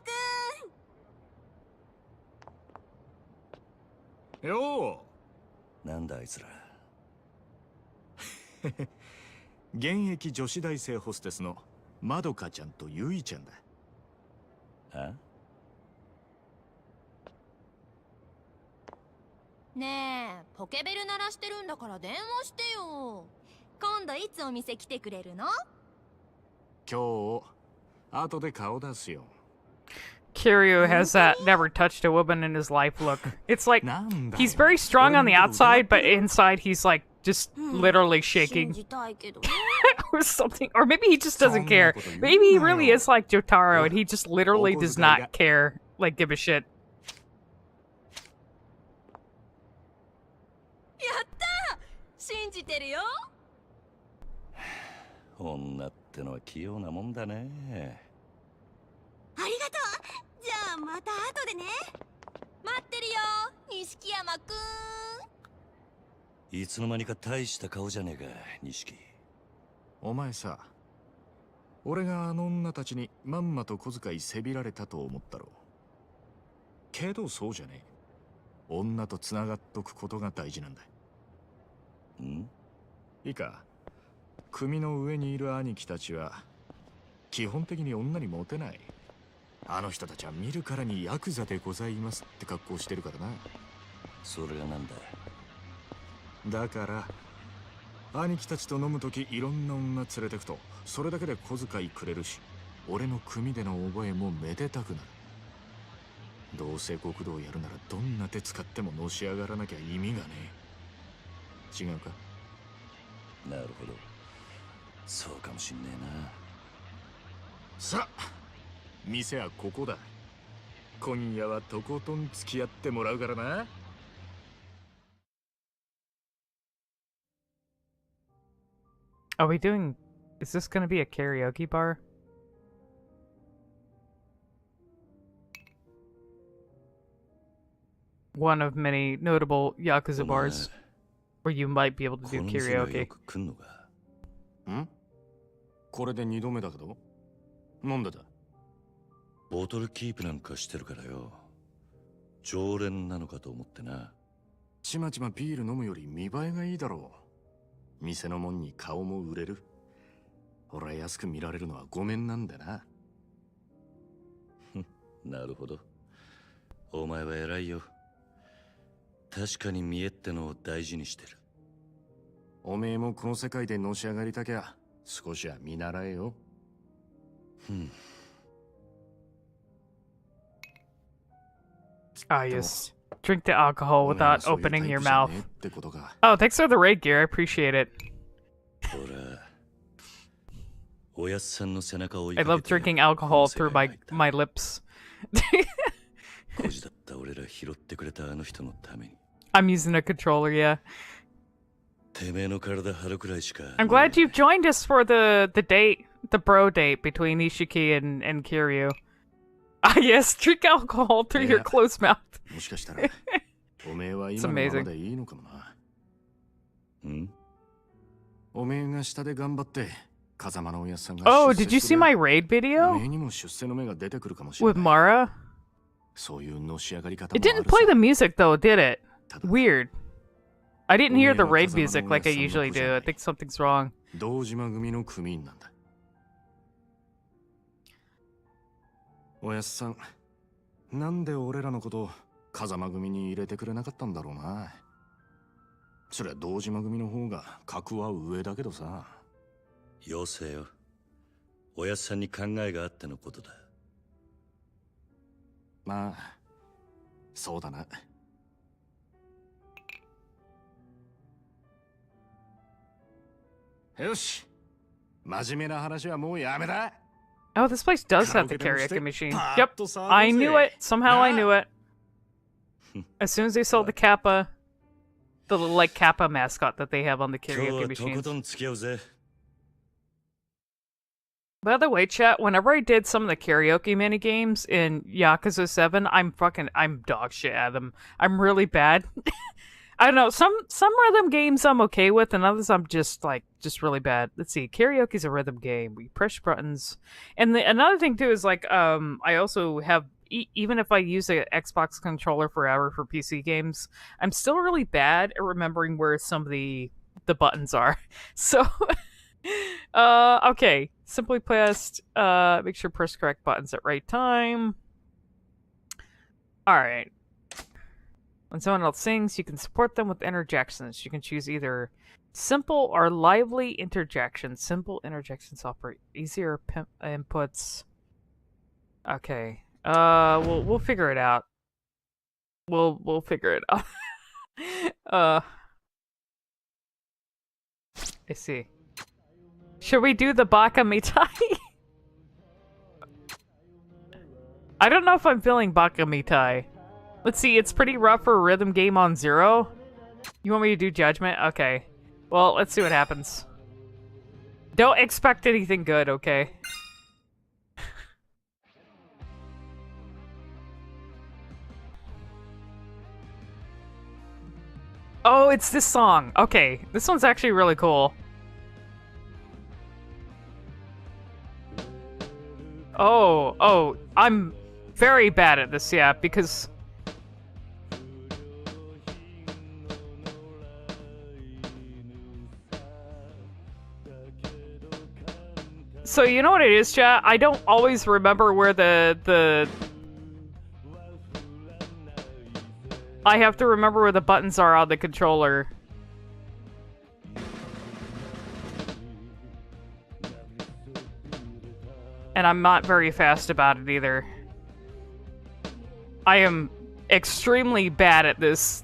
くん。よう。なんだあいつら。現役女子大生ホステスのまどかちゃんとゆいちゃんだ。あ？ねえ、ポケベル鳴らしてるんだから電話してよ。今度いつお店来てくれるの？今日後で顔出すよ。Kiryu has that never touched a woman in his life look. It's like he's very strong on the outside, but inside he's like just literally shaking. Or something. Or maybe he just doesn't care. Maybe he really is like Jotaro and he just literally does not care. Like, give a shit. やったー！信じてるよ。女ってのは器用なもんだね。ありがとう。じゃあまた後でね。待ってるよ、錦山くん。いつの間にか大した顔じゃねえか、錦。お前さ、俺があの女たちにまんまと小遣いせびられたと思ったろ。けどそうじゃねえ。女とつながっとくことが大事なんだ。ん？いいか。組の上にいる兄貴たちは基本的に女にモテない。あの人たちは見るからにヤクザでございますって格好してるからな。それがなんだ。だから兄貴たちと飲むときいろんな女連れてくとそれだけで小遣いくれるし、俺の組での覚えもめでたくなる。どうせ極道やるならどんな手使ってものし上がらなきゃ意味がねえ。違うか？なるほど、そうかもしんねえな。さあ店はここだ。今夜はとことん付き合ってもらうからな。Are we doing... Is this gonna be a karaoke bar? One of many notable Yakuza bars where you might be able to こ do の店には karaoke. よく来んのか？ん？これで2度目だけど。なんでだ？ボトルキープなんかしてるからよ。常連なのかと思ってな。ちまちまビール飲むより見栄えがいいだろう。店のもんに顔も売れる。俺は安く見られるのはごめんなんだな。なるほど。お前は偉いよ。確かに見栄ってのを大事にしてる。おめえもこの世界でのし上がりたきゃ少しは見習えよ。Ah, yes. Drink the alcohol without opening your mouth. Oh, thanks for the raid gear. I appreciate it. I love drinking alcohol through my lips. I'm using a controller, yeah. I'm glad you've joined us for the date, the bro date between Ishiki and Kiryu. Ah, yes, drink alcohol through your closed mouth. It's amazing. Oh, did you see my raid video? With Mara? It didn't play the music though, did it? Weird. I didn't hear the raid music like I usually do. I think something's wrong. おやっさん、なんで俺らのこと風間組に入れてくれなかったんだろうな。そりゃ堂島組の方が格は上だけどさ。よせよ。おやっさんに考えがあってのことだ。まあ、そうだな。よし、真面目な話はもうやめだ。Oh, this place does have the karaoke machine. Yep, I knew it. Somehow I knew it. As soon as they sold the Kappa, the little like Kappa mascot that they have on the karaoke machines. By the way, chat, whenever I did some of the karaoke mini games in Yakuza 7, I'm dog shit at them. I'm really bad. I don't know, some rhythm games I'm okay with, and others I'm just really bad. Let's see, karaoke's a rhythm game. We push buttons. And another thing too is like, I also have, even if I use an Xbox controller forever for PC games, I'm still really bad at remembering where some of the buttons are. So, okay. Simply pressed, make sure press correct buttons at right time. Alright. When someone else sings, you can support them with interjections. You can choose either simple or lively interjections. Simple interjections offer easier inputs. Okay. We'll figure it out. We'll figure it out. I see. Should we do the Baka Mitai? I don't know if I'm feeling Baka Mitai. Let's see, it's pretty rough for a rhythm game on Zero. You want me to do Judgment? Okay. Well, let's see what happens. Don't expect anything good, okay? Oh, it's this song. Okay, this one's actually really cool. Oh, I'm very bad at this, yeah, because... So you know what it is, chat? I don't always remember where the I have to remember where the buttons are on the controller. And I'm not very fast about it either. I am extremely bad at this.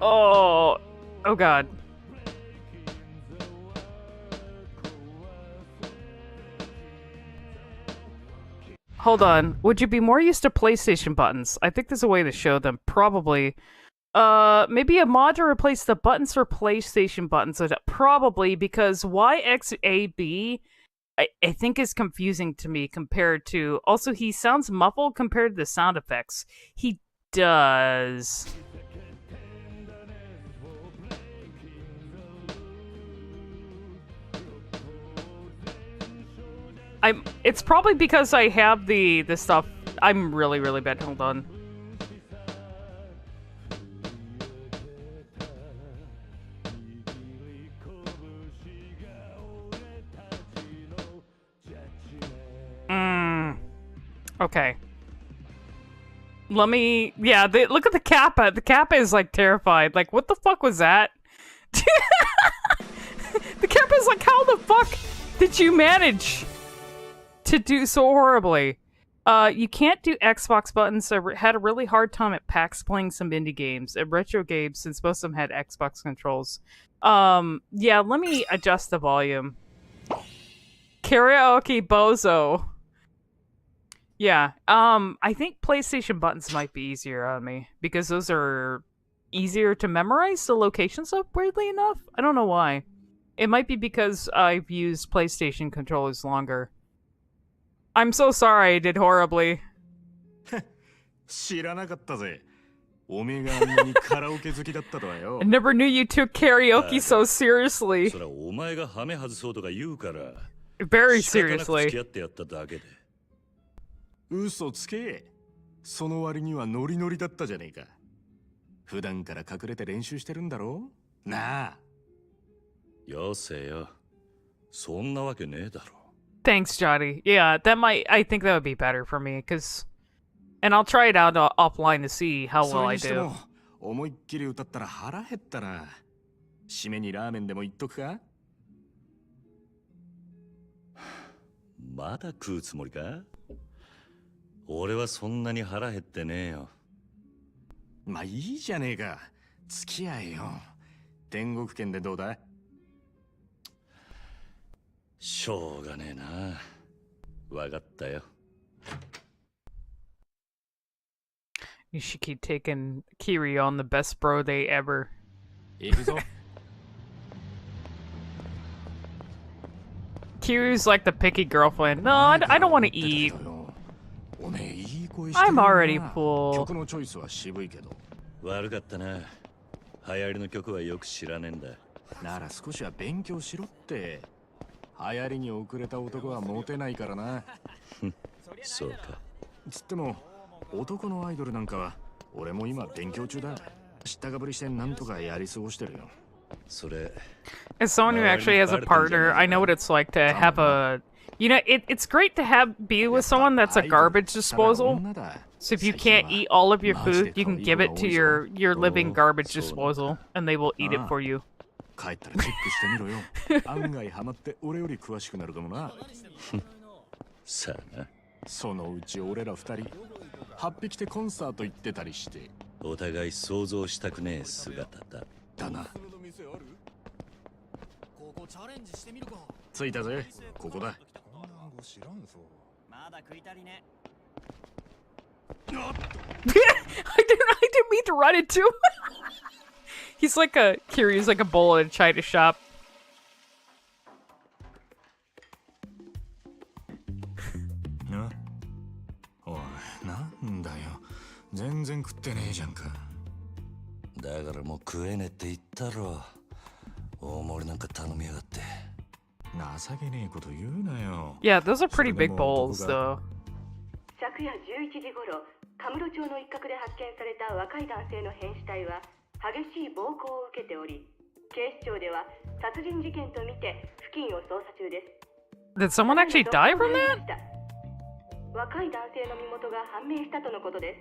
Oh god. Hold on. Would you be more used to PlayStation buttons? I think there's a way to show them. Probably. Maybe a mod to replace the buttons for PlayStation buttons. Probably, because YXAB, I think is confusing to me compared to... Also, he sounds muffled compared to the sound effects. He does. It's probably because I have the stuff. I'm really, really bad. Hold on. Okay. Let me... Yeah, look at the Kappa. The Kappa is, like, terrified. Like, what the fuck was that? The Kappa is like, how the fuck did you manage to do so horribly? You can't do Xbox buttons, so I had a really hard time at PAX playing some indie games and retro games since most of them had Xbox controls. Yeah, let me adjust the volume. Karaoke bozo. Yeah, I think PlayStation buttons might be easier on me because those are easier to memorize the locations of, weirdly enough. I don't know why. It might be because I've used PlayStation controllers longer. I'm so sorry I did horribly. 知らなかったぜ。おめえがあんなにカラオケ好きだったとはよ。I never knew you took karaoke so seriously. それはお前がハメ外そうとか言うから。Very 仕方なく seriously. 付き合ってやっただけで。嘘つけ。その割にはノリノリだったじゃねえか。普段から隠れて練習してるんだろ？なあ。よせよ。そんなわけねえだろ。Thanks, Johnny. Yeah, I think that would be better for me, because... And I'll try it out offline to see how well I do. 思いっきり歌ったら腹減ったな。締めにラーメンでも言っとくか？まだ食うつもりか？俺はそんなに腹減ってねえよ。まあいいじゃねえか。付き合えよ。天国圏でどうだ？しょうがねえな。わかったよ。You should keep taking Kiri on the best bro day ever. 行くぞ。Kiri's like the picky girlfriend. No, I don't want to eat. I'm already full. 曲のチョイスは渋いけど。悪かったな。流行りの曲はよく知らねえんだ。なら少しは勉強しろって。流行りに遅れた男はモテないからな。そうか。つっても男のアイドルなんかは俺も今勉強中だ。知ったかぶりしてなんとかやり過ごしてるよ。それ。As someone who actually has a partner, I know what it's like to have a... You know, it's great to be with someone that's a garbage disposal. So if you can't eat all of your food, you can give it to your living garbage disposal, and they will eat it for you. 帰ったらチェックしてみろよ。案外ハマって俺より詳しくなるかもな。さあな。そのうち俺ら二人、8匹でコンサート行ってたりして。お互い想像したくねえ姿だ。だな。着いたぜ。ここだ。まだ食い足りね。I didn't mean to run it too. He's like Kiryu's like a bull in a china shop. Oh, なんだよ。全然食ってねえじゃんか。だからもう食えねえって言ったろ。大盛りなんか頼みやがって。情けねえこと言うなよ。Yeah, those are pretty big bowls, though. 昨夜11時頃、カムロ町の一角で発見された若い男性の変死体は激しい暴行を受けており、警視庁では殺人事件とみて付近を捜査中です。 Did someone actually die from that? 若い男性の身元が判明したとのことで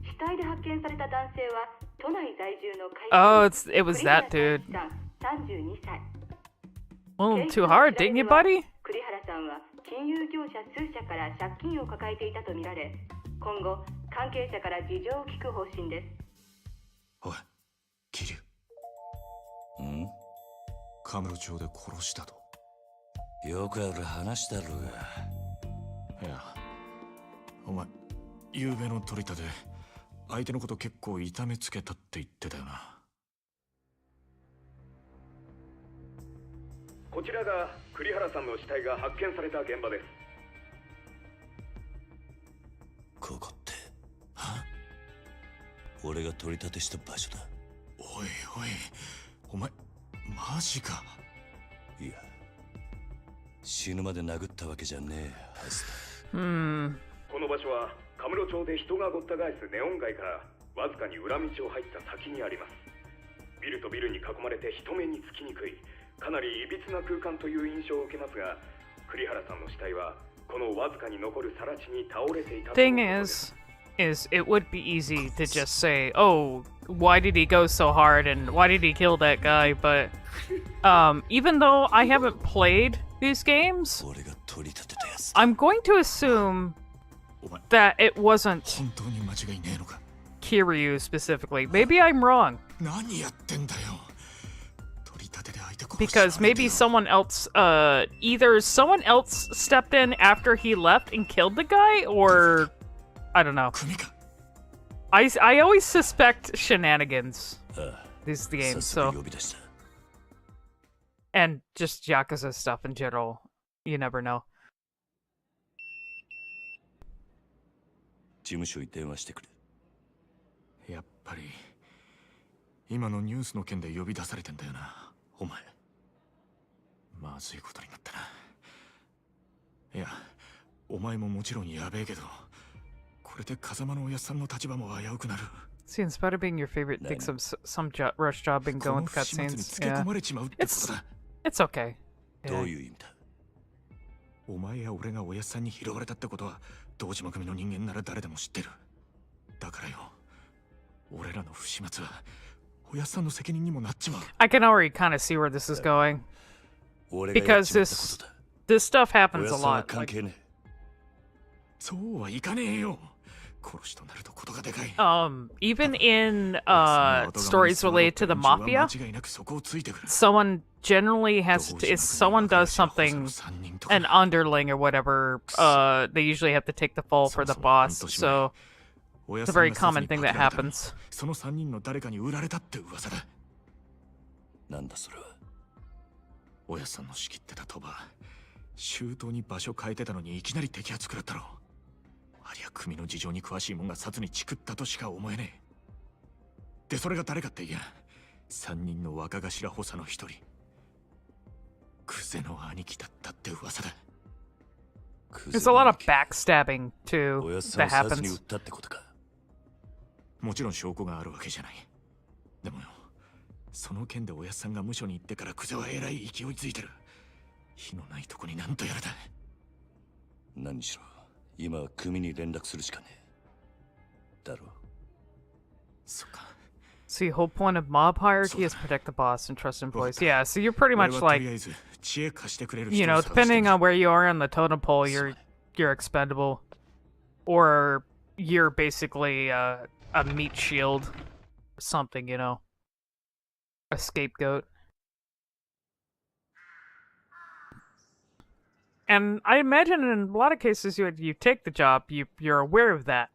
す。死体で発見された男性は都内在住の会社員、 Oh, it was that dude. 32歳。 A little too hard, didn't you, buddy? 栗原さんは金融業者数社から借金を抱えていたとみられ、今後関係者から事情を聞く方針です。おい、桐生。ん？カムロ町で殺したと。よくある話だろうが。いや、お前、昨べの取り立て、相手のこと結構痛めつけたって言ってたよな。こちらが栗原さんの死体が発見された現場です。ここって、俺が取り立てした場所だ。おいおい、お前、マジか。いや、死ぬまで殴ったわけじゃねえはずだ。この場所はカムロ町で人がごった返すネオン街からわずかに裏道を入った先にあります。ビルとビルに囲まれて人目につきにくい、かなりいびつな空間という印象を受けますが、栗原さんの死体はこのわずかに残る更地に倒れていたとのことです。Thing is it would be easy to just say, oh, why did he go so hard and why did he kill that guy? But even though I haven't played these games, I'm going to assume that it wasn't Kiryu specifically. Maybe I'm wrong. Because maybe someone else, either someone else stepped in after he left and killed the guy, or I don't know. I always suspect shenanigans these games, so and just Yakuza stuff in general. You never know. 事務所に電話してくれ。やっぱり今のニュースの件で呼び出されてんだよな、お前。まずいことになったな。いや、お前ももちろんやべえけど、これで風間のおやっさんの立場も危うくなる。See, in spite of being your favorite, think some rush job and going with cutscenes. Yeah. It's okay. どういう意味だ？お前や俺がおやっさんに拾われたってことは、堂島組の人間なら誰でも知ってる。だからよ、俺らの不始末はおやっさんの責任にもなっちまう。I can already kind of see where this is going. Because this stuff happens a lot. Like, そうはいかねえよ。殺しとなるとことがでかい。even in stories related to the mafia, someone generally has to, if someone does something, an underling or whatever, they usually have to take the fall for the boss. So it's a very common thing that happens. その3人の誰かに売られたって噂だ。なんだそれは。おやっさんの仕切ってた鳥羽、周到に場所変えてたのにいきなり摘発食らったろ。ありゃ組の事情に詳しいもんが殺にチクったとしか思えねえ。でそれが誰かっていや、3人の若頭補佐の一人、クゼの兄貴だったって噂だ。There's a lot of backstabbing too that happens. もちろん証拠があるわけじゃない。でもよ、その件でおやっさんが無所に行ってからクゼはえらい勢いついてる。火のないとこになんとやらだ。何しろ今は組に連絡するしかねえ。だろう。そっか。See, the whole point of mob hierarchy is protect the boss and trust employees. Yeah, so you're pretty much like, you know, depending on where you are on the totem pole, you're expendable, or you're basically a meat shield, or something, you know, a scapegoat. And I imagine in a lot of cases you take the job, you're aware of that.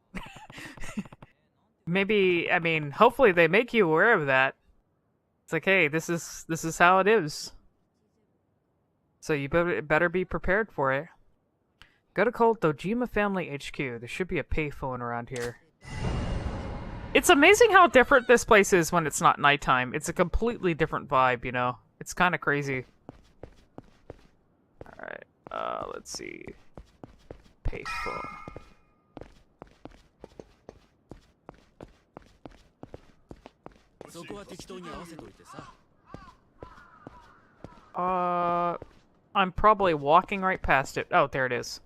Maybe, I mean, hopefully they make you aware of that. It's like, hey, this is how it is. So you better be prepared for it. Go to call Dojima Family HQ. There should be a payphone around here. It's amazing how different this place is when it's not nighttime. It's a completely different vibe, you know? It's kind of crazy. Alright, let's see. Payphone. I'm probably walking right past it. Oh, there it is.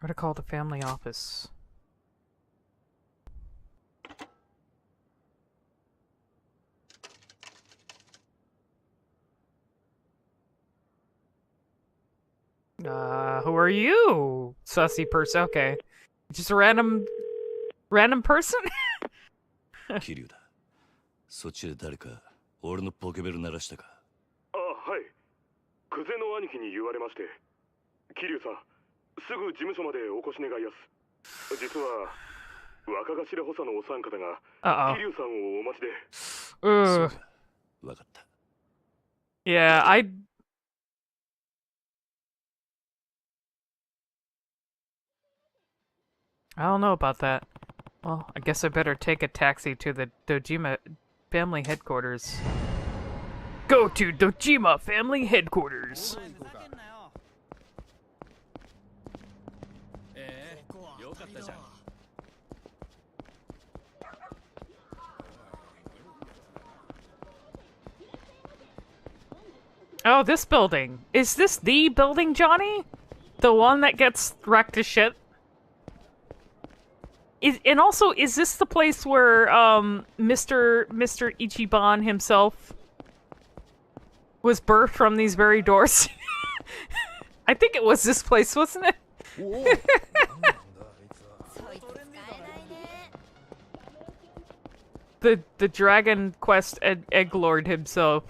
What to call the family office? Who are you? Sussy person. Okay. Just a random person? 桐生だ。そっちで誰か俺のポケベル鳴らしたか。あ、はい。久世の兄貴に言われまして。桐生さん、すぐ事務所までお越し願いやす。実は若頭補佐のお三方が桐生さんをお待ちで。そうか。わかった。Yeah, I don't know about that. Well, I guess I better take a taxi to the Dojima family headquarters. Go to Dojima family headquarters! Oh, this building. Is this the building, Johnny? The one that gets wrecked to shit? And also, is this the place where Mr. Ichiban himself was birthed from these very doors? I think it was this place, wasn't it? the Dragon Quest Egg Lord himself.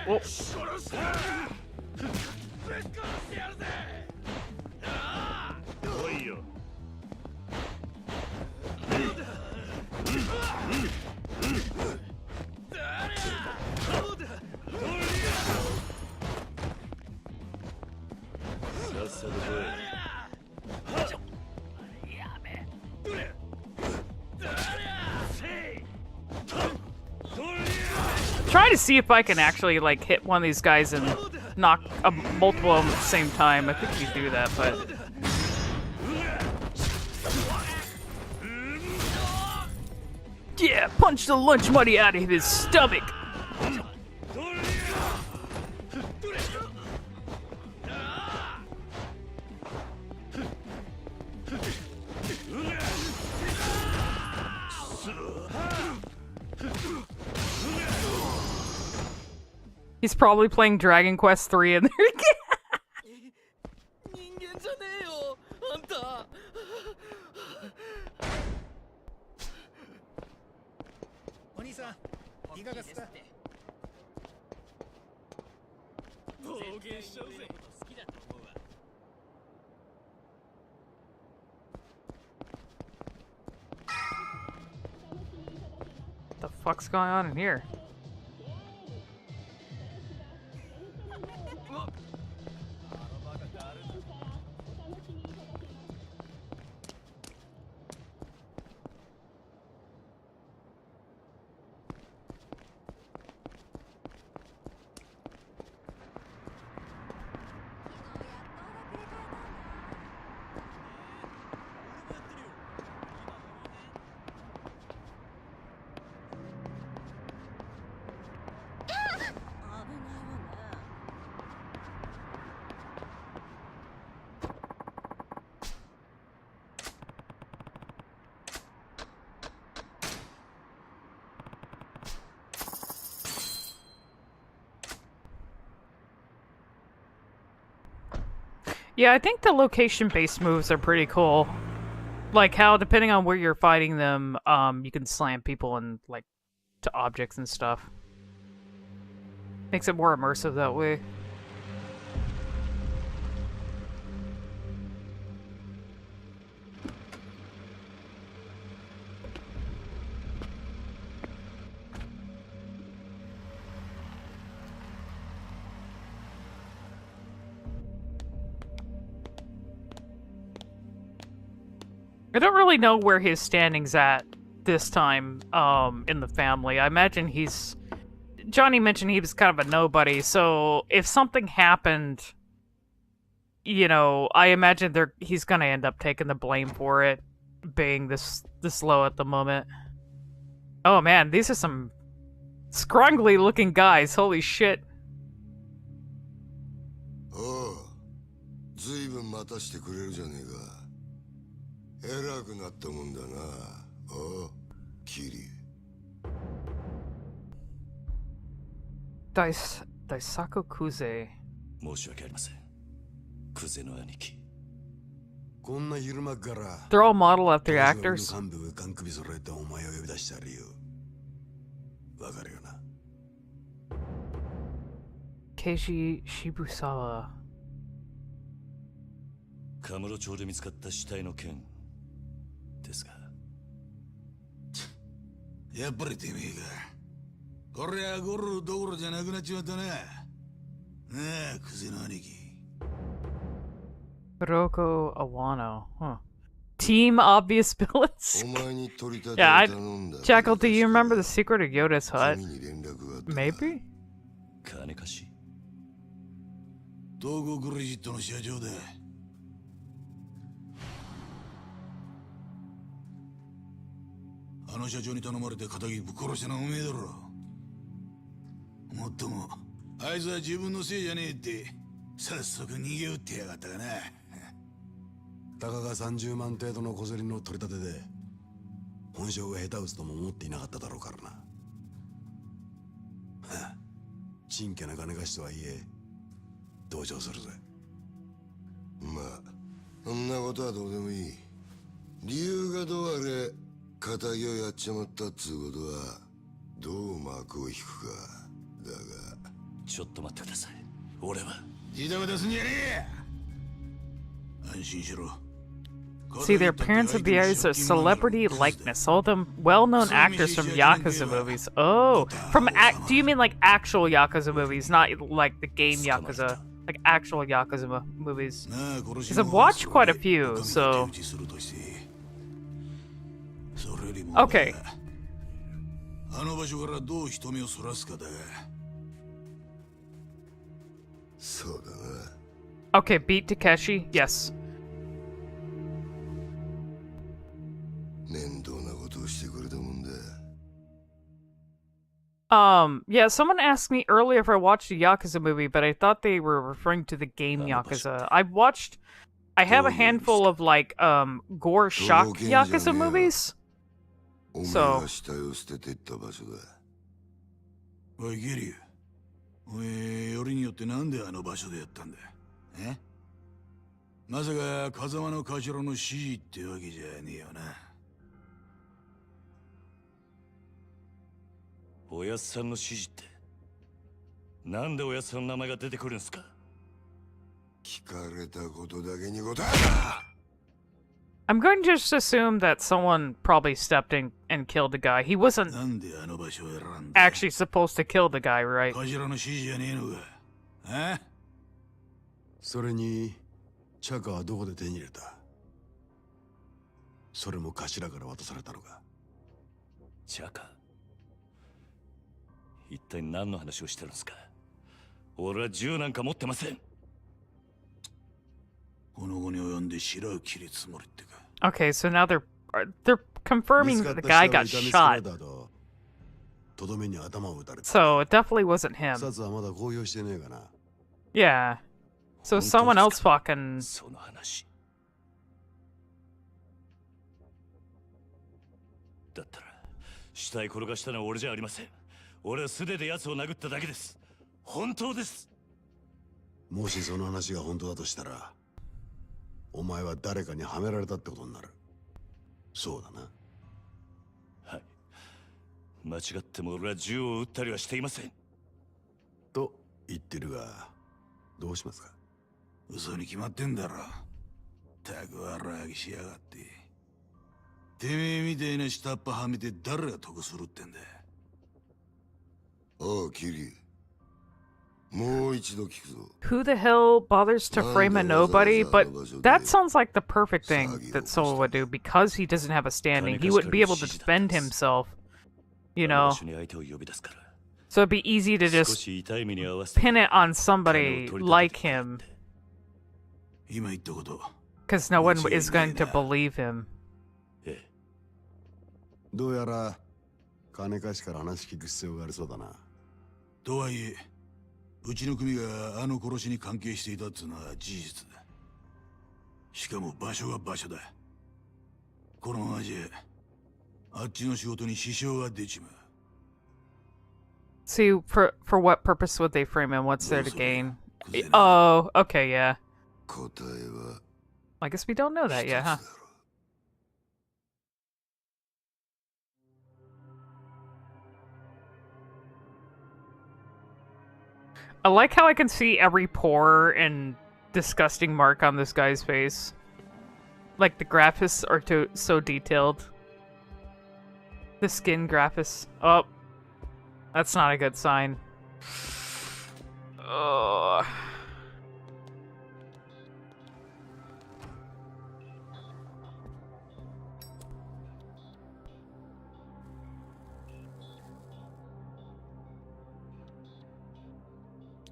Oh. Try to see if I can actually like hit one of these guys and knock multiple of them at the same time. I think you do that, but yeah, punch the lunch money out of his stomach. He's probably playing Dragon Quest 3 in there again. What the fuck's going on in here? Yeah, I think the location-based moves are pretty cool. Like how, depending on where you're fighting them, you can slam people and like to objects and stuff. Makes it more immersive that way. I don't really know where his standing's at this time in the family. I imagine Johnny mentioned he was kind of a nobody, so if something happened, you know, I imagine he's gonna end up taking the blame for it, being this low at the moment. Oh man, these are some scrungly looking guys, holy shit. おう、ずいぶん待たしてくれるじゃねえか。偉くなったもんだな。おう、キリ。Daisaku Kuze. 申し訳ありません。クゼの兄貴。こんな昼間から。They're all model after actors. 幹部が缶首揃えてお前を呼び出した理由。わかるよな。Keiji Shibusawa. カムロ町で見つかった死体の件ですが。やっぱりてめえか。こりゃゴルどころじゃなくなっちまったな。なあ、クゼの兄貴。Roko Awano. Huh. Team obvious villains? Yeah, Jackal, do you remember the secret of Yoda's hut? Maybe? 金貸し。東郷クレジットの社長だ。あの社長に頼まれて仇ぶっ殺したのはおめえだろ。もっとも、あいつは自分のせいじゃねえって早速逃げ打ってやがったがな。たかが30万程度の小競りの取り立てで本性が下手打つとも思っていなかっただろうからな。はあ、ちんけな金貸しとはいえ同情するぜ。まあそんなことはどうでもいい。理由がどうあれ仇をやっちまったっつうことはどう幕を引くかだが。ちょっと待ってください。俺はジタバタすんじゃねえ。安心しろ。 See, their appearance appears a celebrity likeness. All of them well-known actors from Yakuza movies. Oh, do you mean like actual Yakuza movies, not like the game Yakuza? Like actual Yakuza movies? Because I've watched quite a few, so... Okay. Okay, beat Takeshi? Yes. Yeah, someone asked me earlier if I watched a Yakuza movie, but I thought they were referring to the game Yakuza. I have a handful of, like, gore shock Yakuza movies. So... おい、ゲリュウ。お前、よりによってなんであの場所でやったんだ。え？まさか、風間の頭の指示ってわけじゃねえよな。おやっさんの指示って、なんでおやっさんの名前が出てくるんすか？聞かれたことだけに答えろ。 I'm going to just assume that someone probably stepped in and killed the guy. He wasn't actually supposed to kill the guy, right? それに、チャカはどこで手に入れた？それも頭から渡されたのか？チャカ？一体何の話をしてるんですか？俺は銃なんか持ってません。この後に及んで白を切りつもりってか。 Okay, so now they're confirming that the guy got shot. So it definitely wasn't him. Yeah. So someone else fucking... その話。だったら、死体転がしたのは俺じゃありません。俺は素手で奴を殴っただけです。本当です。もしその話が本当だとしたら、お前は誰かにはめられたってことになる。そうだな。はい。間違っても俺は銃を撃ったりはしていません。と言ってるが、どうしますか？嘘に決まってんだろ。たくわらぎしやがって。てめえみたいな下っ端はめて誰が得するってんだ。おう、キリ。もう一度聞くぞ。 Who the hell bothers to frame a nobody? But that sounds like the perfect thing that Solo would do because he doesn't have a standing. He wouldn't be able to defend himself, you know. So it'd be easy to just pin it on somebody like him. Because no one is going to believe him. どうやら金貸しから話聞く必要がありそうだな。とはいえ、うちの組があの殺しに関係していたってのは事実だ。しかも場所が場所だ。このままじゃあっちの仕事に支障が出ちまう。See, for what purpose would they frame him? What's there to gain? Oh, okay, yeah. I guess we don't know that yet, huh? I like how I can see every pore and disgusting mark on this guy's face. Like, the graphics are so detailed. The skin graphics. Oh. That's not a good sign. Ugh.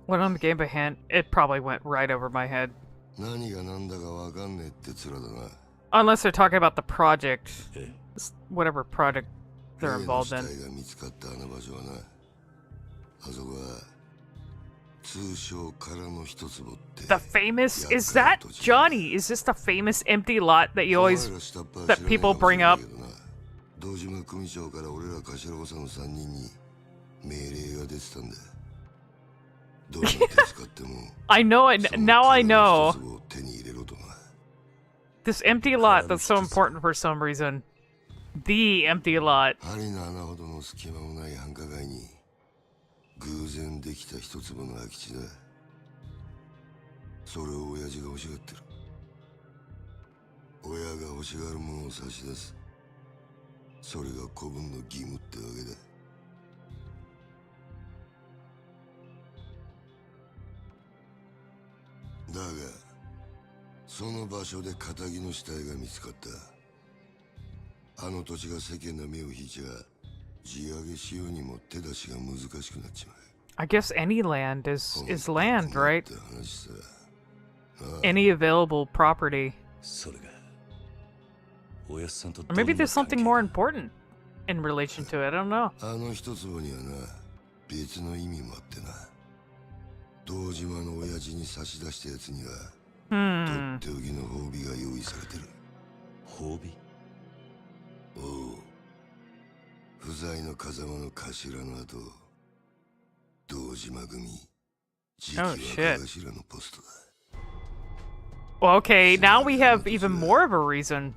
Went on the game by hand, it probably went right over my head. Unless they're talking about the project. Whatever project they're involved in. The famous... Is that Johnny? Is this the famous empty lot that you always... that people bring up? I know it. Now I know. This empty lot that's so important for some reason. The empty lot. I guess any land is land, right? Any available property. Or maybe there's something more important in relation to it, I don't know. Oh shit. Well, okay, now we have even more of a reason.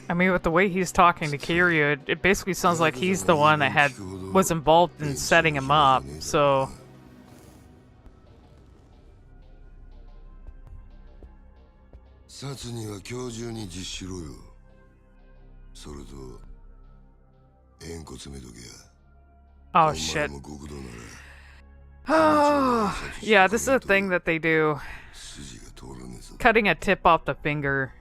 I mean, with the way he's talking to Kiryu, it basically sounds like he's the one that was involved in setting him up, so... Oh shit. Yeah, this is a thing that they do. Cutting a tip off the finger.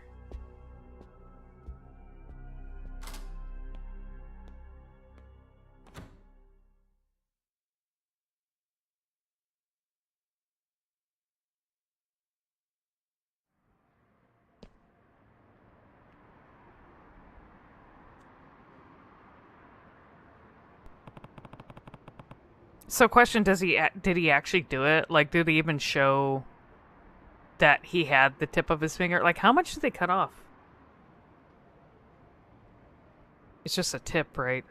So, question: did he actually do it? Like, did they even show that he had the tip of his finger? Like, how much did they cut off? It's just a tip, right?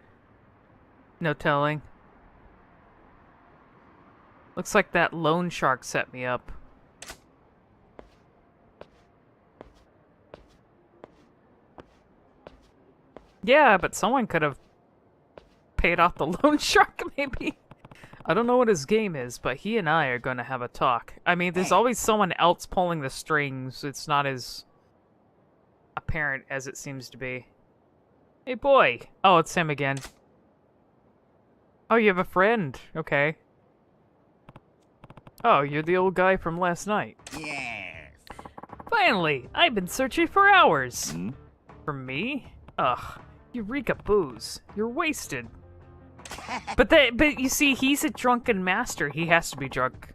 No telling. Looks like that loan shark set me up. Yeah, but someone could have paid off the loan shark, maybe. I don't know what his game is, but he and I are going to have a talk. I mean, there's always someone else pulling the strings. It's not as apparent as it seems to be. Hey, boy. Oh, it's him again. Oh, you have a friend. Okay. Oh, you're the old guy from last night. Yes. Finally! I've been searching for hours. Hmm? For me? Ugh. You reek of booze. You're wasted. But you see, he's a drunken master. He has to be drunk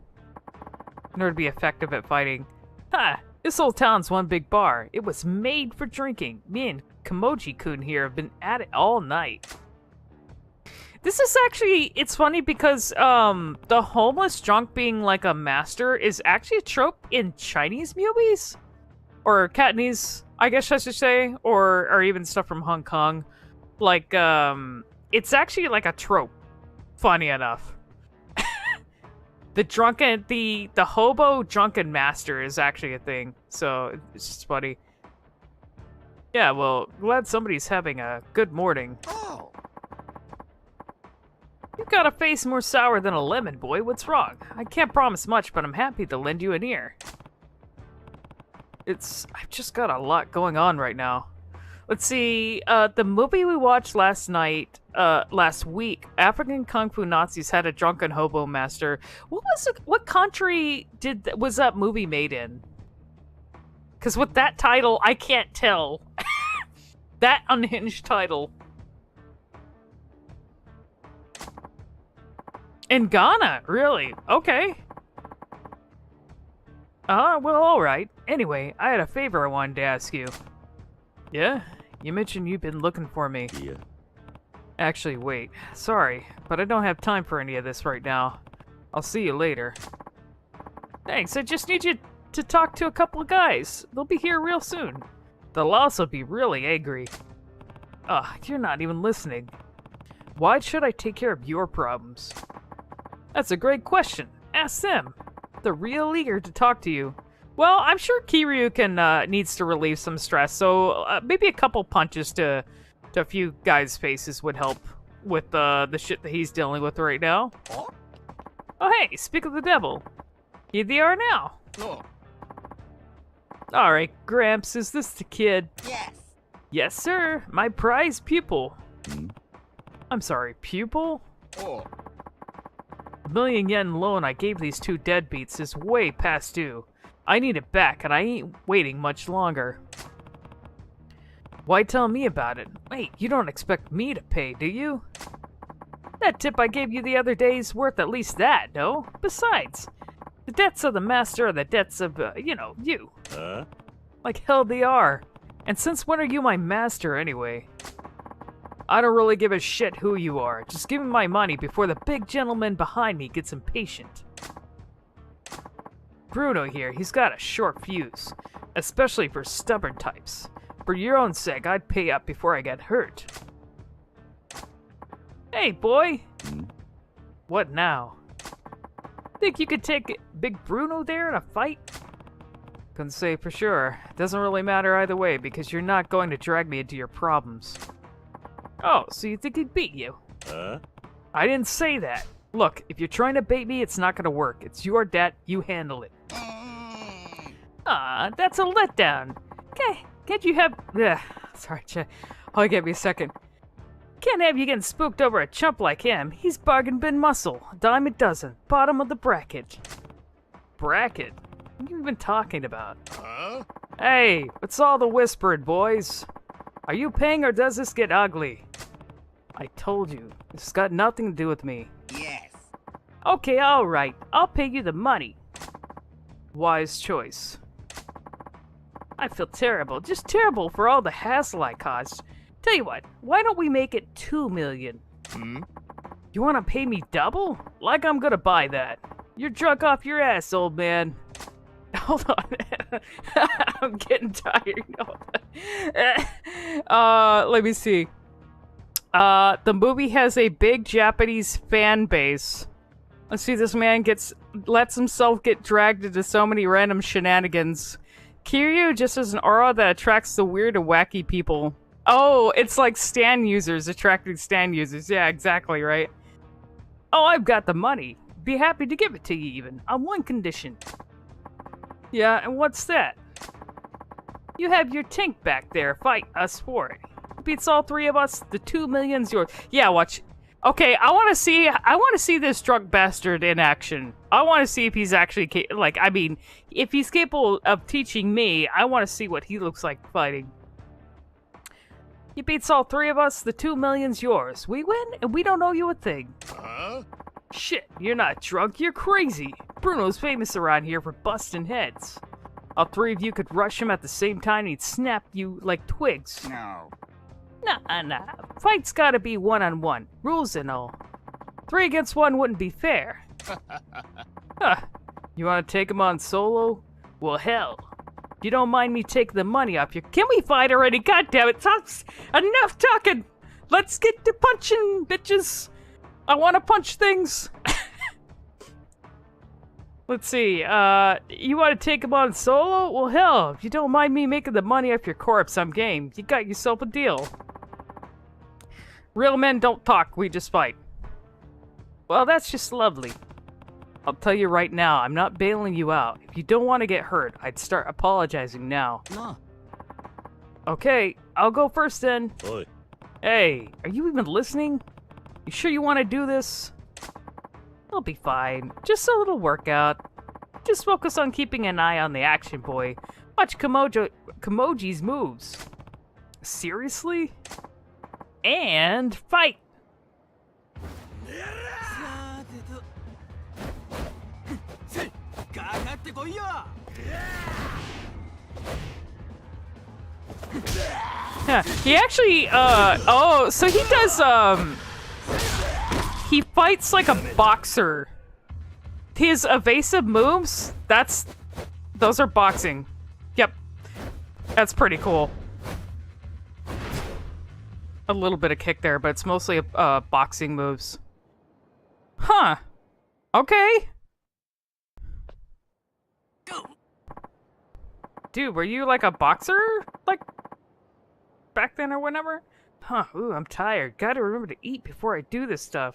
in order to be effective at fighting. Ha! This whole town's one big bar. It was made for drinking. Me and Kamoji-kun here have been at it all night. This is actually, it's funny because the homeless drunk being like a master is actually a trope in Chinese movies. Or Cantonese, I guess I should say. Or even stuff from Hong Kong. Like, it's actually like a trope. Funny enough. The hobo drunken master is actually a thing. So, it's just funny. Yeah, well, glad somebody's having a good morning. Oh. You've got a face more sour than a lemon, boy. What's wrong? I can't promise much, but I'm happy to lend you an ear. I've just got a lot going on right now. Let's see, the movie we watched last week, African Kung Fu Nazis had a drunken hobo master. What country was that movie made in? Because with that title, I can't tell. That unhinged title. In Ghana, really? Okay. Well, alright. Anyway, I had a favor I wanted to ask you. Yeah? You mentioned you've been looking for me. Yeah. Actually, wait. Sorry, but I don't have time for any of this right now. I'll see you later. Thanks, I just need you to talk to a couple of guys. They'll be here real soon. They'll also be really angry. You're not even listening. Why should I take care of your problems? That's a great question. Ask them. They're real eager to talk to you. Well, I'm sure Kiryu needs to relieve some stress, so maybe a couple punches to a few guys' faces would help with the shit that he's dealing with right now. Oh, hey, speak of the devil. Here they are now. No. Alright, Gramps, is this the kid? Yes. Yes, sir. My prize pupil. Hmm? I'm sorry, pupil? Oh. The $1,000,000 loan I gave these two deadbeats is way past due. I need it back, and I ain't waiting much longer. Why tell me about it? Wait, you don't expect me to pay, do you? That tip I gave you the other day is worth at least that, no? Besides, the debts of the master are the debts of, you. Huh? Like hell they are. And since when are you my master, anyway? I don't really give a shit who you are. Just give me my money before the big gentleman behind me gets impatient. Bruno here, he's got a short fuse. Especially for stubborn types. For your own sake, I'd pay up before I get hurt. Hey, boy! Hmm? What now? Think you could take Big Bruno there in a fight? Couldn't say for sure. Doesn't really matter either way, because you're not going to drag me into your problems. Oh, so you think he'd beat you? Huh? I didn't say that. Look, if you're trying to bait me, it's not gonna work. It's your debt, you handle it. That's a letdown. Can't you have... sorry, hold on, me a second. Can't have you getting spooked over a chump like him. He's bargain bin muscle. Dime a dozen. Bottom of the bracket. Bracket? What are you even talking about? Huh? Hey, what's all the whispering, boys? Are you paying or does this get ugly? I told you, this has got nothing to do with me. Yes. Okay, alright. I'll pay you the money. Wise choice. I feel terrible, just terrible for all the hassle I caused. Tell you what, why don't we make it 2 million? Hmm? You want to pay me double? Like I'm gonna buy that. You're drunk off your ass, old man. Hold on. I'm getting tired. Let me see. The movie has a big Japanese fan base. Let's see, this man lets himself get dragged into so many random shenanigans. Kiryu just has an aura that attracts the weird and wacky people. Oh, it's like Stan users attracting Stan users. Yeah, exactly, right? Oh, I've got the money. Be happy to give it to you even, on one condition. Yeah, and what's that? You have your Tink back there, fight us for it. Beats all three of us, the 2 million's yours. Yeah, watch. Okay, I want to see this drunk bastard in action. I want to see if he's actually, if he's capable of teaching me, I want to see what he looks like fighting. You beats all three of us, the 2 million's yours. We win, and we don't owe you a thing. Huh? Shit, you're not drunk, you're crazy. Bruno's famous around here for busting heads. All three of you could rush him at the same time and he'd snap you like twigs. No. Nah. Fight's gotta be one-on-one. Rules and all. 3 against 1 wouldn't be fair. Huh. You wanna take him on solo? Well, hell. You don't mind me taking the money off you. Can we fight already? God damn it. Enough talking. Let's get to punching, bitches. I wanna punch things. Let's see, you want to take him on solo? Well, hell, if you don't mind me making the money off your corpse, I'm game. You got yourself a deal. Real men don't talk, we just fight. Well, that's just lovely. I'll tell you right now, I'm not bailing you out. If you don't want to get hurt, I'd start apologizing now. No. Okay, I'll go first then. Oi. Hey, are you even listening? You sure you want to do this? I'll be fine. Just a little workout. Just focus on keeping an eye on the action, boy. Watch Kamoji's moves. Seriously? And fight! Yeah, he actually, oh, so he does, he fights like a boxer. His evasive moves, those are boxing. Yep. That's pretty cool. A little bit of kick there, but it's mostly boxing moves. Huh. Okay. Dude, were you like a boxer? Like, back then or whatever? Huh, ooh, I'm tired. Gotta remember to eat before I do this stuff.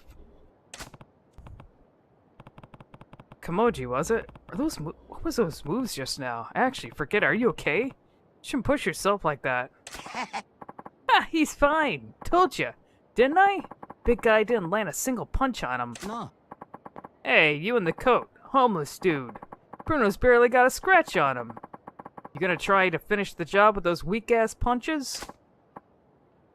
Kamoji, was it? What was those moves just now? Actually, forget it. Are you okay? You shouldn't push yourself like that. Ha, he's fine. Told ya. Didn't I? Big guy didn't land a single punch on him. No. Hey, you in the coat. Homeless dude. Bruno's barely got a scratch on him. You gonna try to finish the job with those weak-ass punches?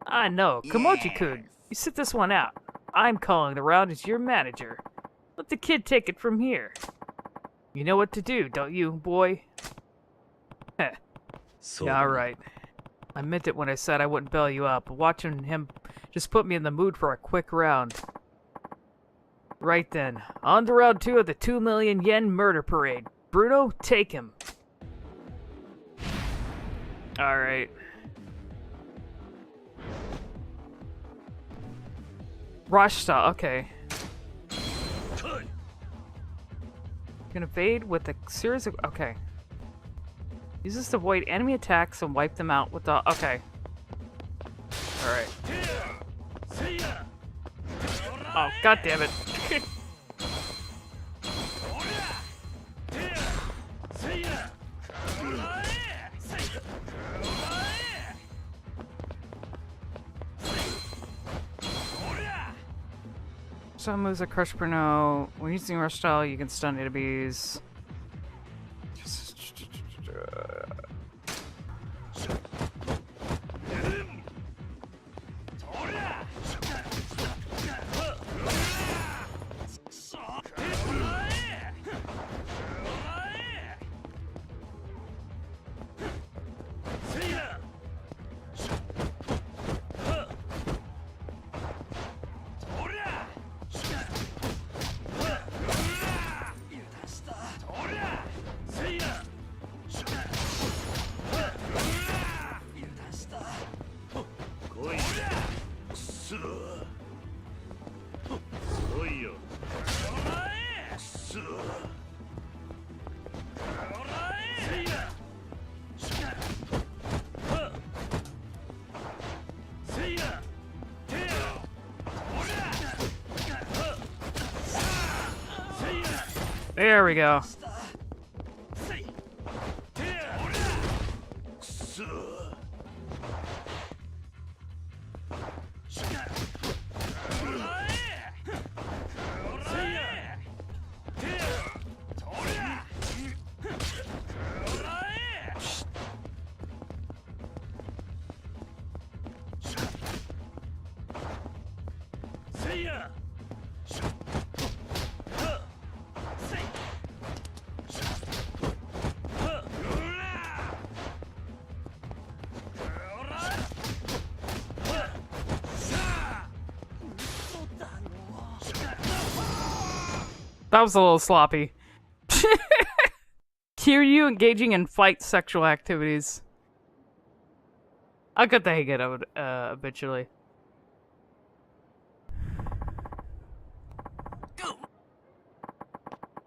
I know. Kamoji-kun, you sit this one out. I'm calling the round as your manager. Let the kid take it from here. You know what to do, don't you, boy? Heh. Yeah, alright. I meant it when I said I wouldn't bail you out, but watching him just put me in the mood for a quick round. Right then, on to round 2 of the 2 million yen murder parade. Bruno, take him. Alright. Rush style, okay. You can evade with a series of... Okay. Use this to avoid enemy attacks and wipe them out with the... Okay. Alright. Oh, god damn it. Some moves that crush Bruno. When using rush style, you can stun enemies. おいよ。There we go. That was a little sloppy. Kiryu engaging in fight sexual activities. I'll get the hang of it eventually.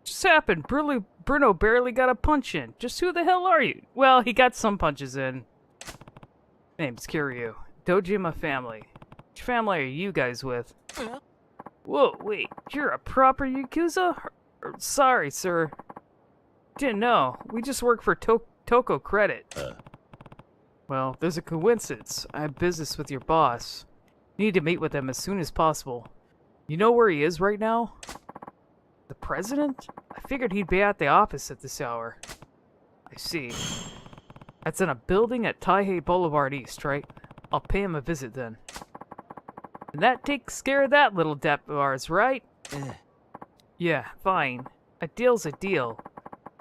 Just happened. Bruno barely got a punch in. Just who the hell are you? Well, he got some punches in. Name's Kiryu. Dojima family. Which family are you guys with? Whoa, wait, you're a proper Yakuza? Sorry, sir. Didn't know. We just work for Toko Credit. Well, there's a coincidence. I have business with your boss. Need to meet with him as soon as possible. You know where he is right now? The president? I figured he'd be at the office at this hour. I see. That's in a building at Taihei Boulevard East, right? I'll pay him a visit then. And that takes care of that little debt of ours, right? Yeah, fine. A deal's a deal.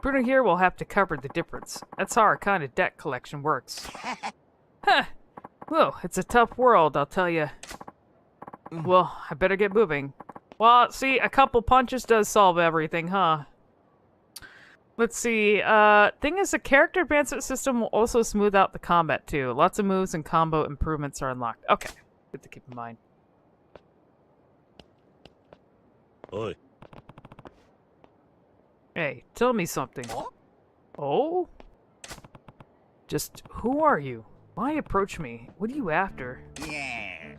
Bruno here will have to cover the difference. That's how our kind of debt collection works. Huh. Whoa, it's a tough world, I'll tell you. Well, I better get moving. Well, see, a couple punches does solve everything, huh? Let's see, thing is, the character advancement system will also smooth out the combat, too. Lots of moves and combo improvements are unlocked. Okay, good to keep in mind. Oi. Hey, tell me something. Oh? Just, who are you? Why approach me? What are you after? Yes.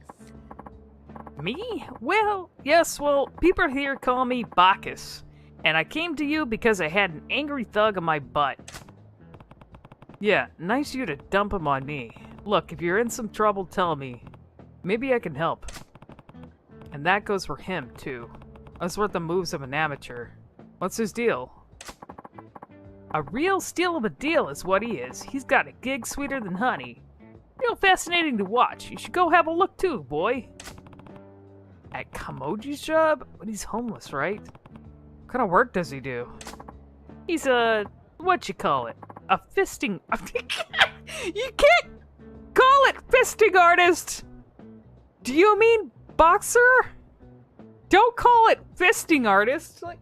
Me? Well, yes, well, people here call me Bacchus. And I came to you because I had an angry thug on my butt. Yeah, nice of you to dump him on me. Look, if you're in some trouble, tell me. Maybe I can help. And that goes for him, too. That's worth the moves of an amateur. What's his deal? A real steal of a deal is what he is. He's got a gig sweeter than honey. Real fascinating to watch. You should go have a look too, boy. At Kamoji's job? But he's homeless, right? What kind of work does he do? He's a... what you call it? A fisting... You can't call it fisting artist! Do you mean boxer? Don't call it fisting artist. Like...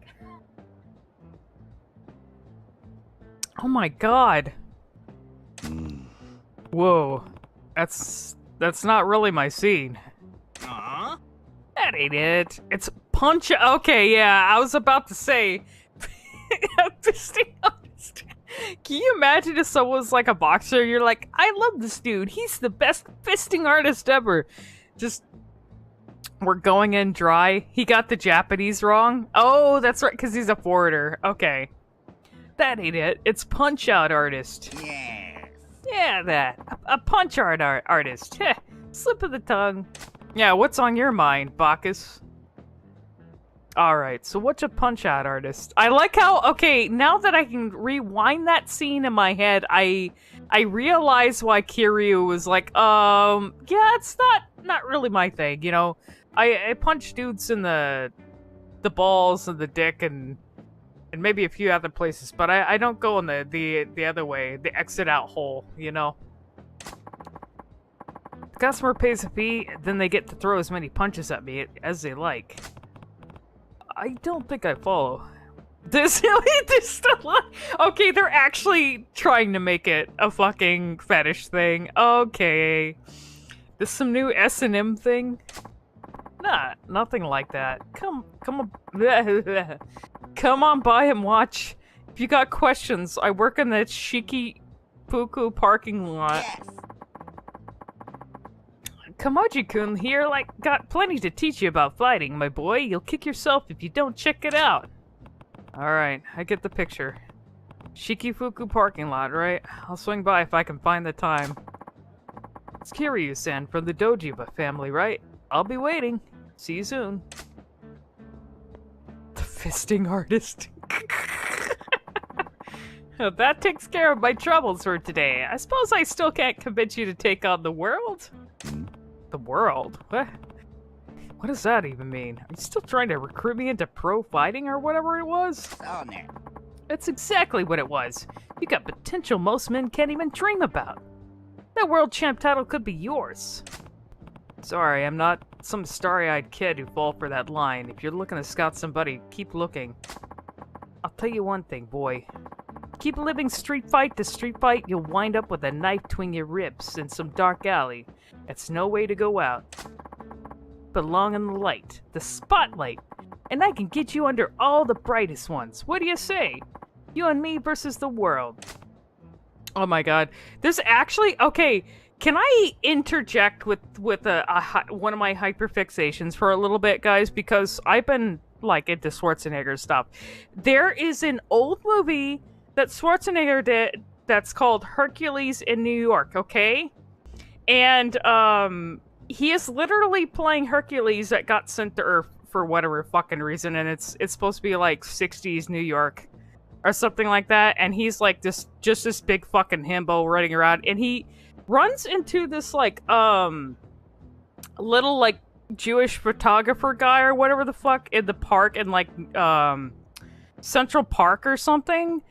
oh my god. Whoa. That's not really my scene. That ain't it. It's punch. Okay, yeah, I was about to say fisting artist. Can you imagine if someone's like a boxer? You're like, I love this dude. He's the best fisting artist ever. Just, we're going in dry. He got the Japanese wrong. Oh, that's right, because he's a foreigner. Okay. That ain't it. It's punch out artist. Yes. Yeah, that. A punch artist. Heh. Slip of the tongue. Yeah, what's on your mind, Bacchus? Alright, so what's a punch-out artist? I like how, okay, now that I can rewind that scene in my head, I realize why Kiryu was like, yeah, it's not really my thing, you know? I punch dudes in the balls and the dick and maybe a few other places, but I don't go in the other way, the exit-out hole, you know? The customer pays a fee, then they get to throw as many punches at me as they like. I don't think I follow. This okay, they're actually trying to make it a fucking fetish thing. Okay. This some new S&M thing? Nah, nothing like that. Come on. Come on by and watch. If you got questions, I work in the Shikifuku parking lot. Yes. Kamoji-kun here, got plenty to teach you about fighting, my boy. You'll kick yourself if you don't check it out. Alright, I get the picture. Shikifuku parking lot, right? I'll swing by if I can find the time. It's Kiryu-san from the Dojiba family, right? I'll be waiting. See you soon. The fisting artist. That takes care of my troubles for today. I suppose I still can't convince you to take on the world? The world? What? What does that even mean? Are you still trying to recruit me into pro fighting or whatever it was? That's exactly what it was. You got potential most men can't even dream about. That world champ title could be yours. Sorry, I'm not some starry-eyed kid who fall for that line. If you're looking to scout somebody, keep looking. I'll tell you one thing, boy. Keep living street fight to street fight, you'll wind up with a knife between your ribs in some dark alley. That's no way to go out. Belong in the light, the spotlight, and I can get you under all the brightest ones. What do you say? You and me versus the world. Oh my god. There's actually... Okay, can I interject with one of my hyperfixations for a little bit, guys? Because I've been, into Schwarzenegger stuff. There is an old movie that Schwarzenegger did that's called Hercules in New York, okay? And, he is literally playing Hercules that got sent to Earth for whatever fucking reason, and it's supposed to be, 60s New York. Or something like that, and he's just this big fucking himbo running around, and he runs into this little Jewish photographer guy or whatever the fuck in the park in Central Park or something,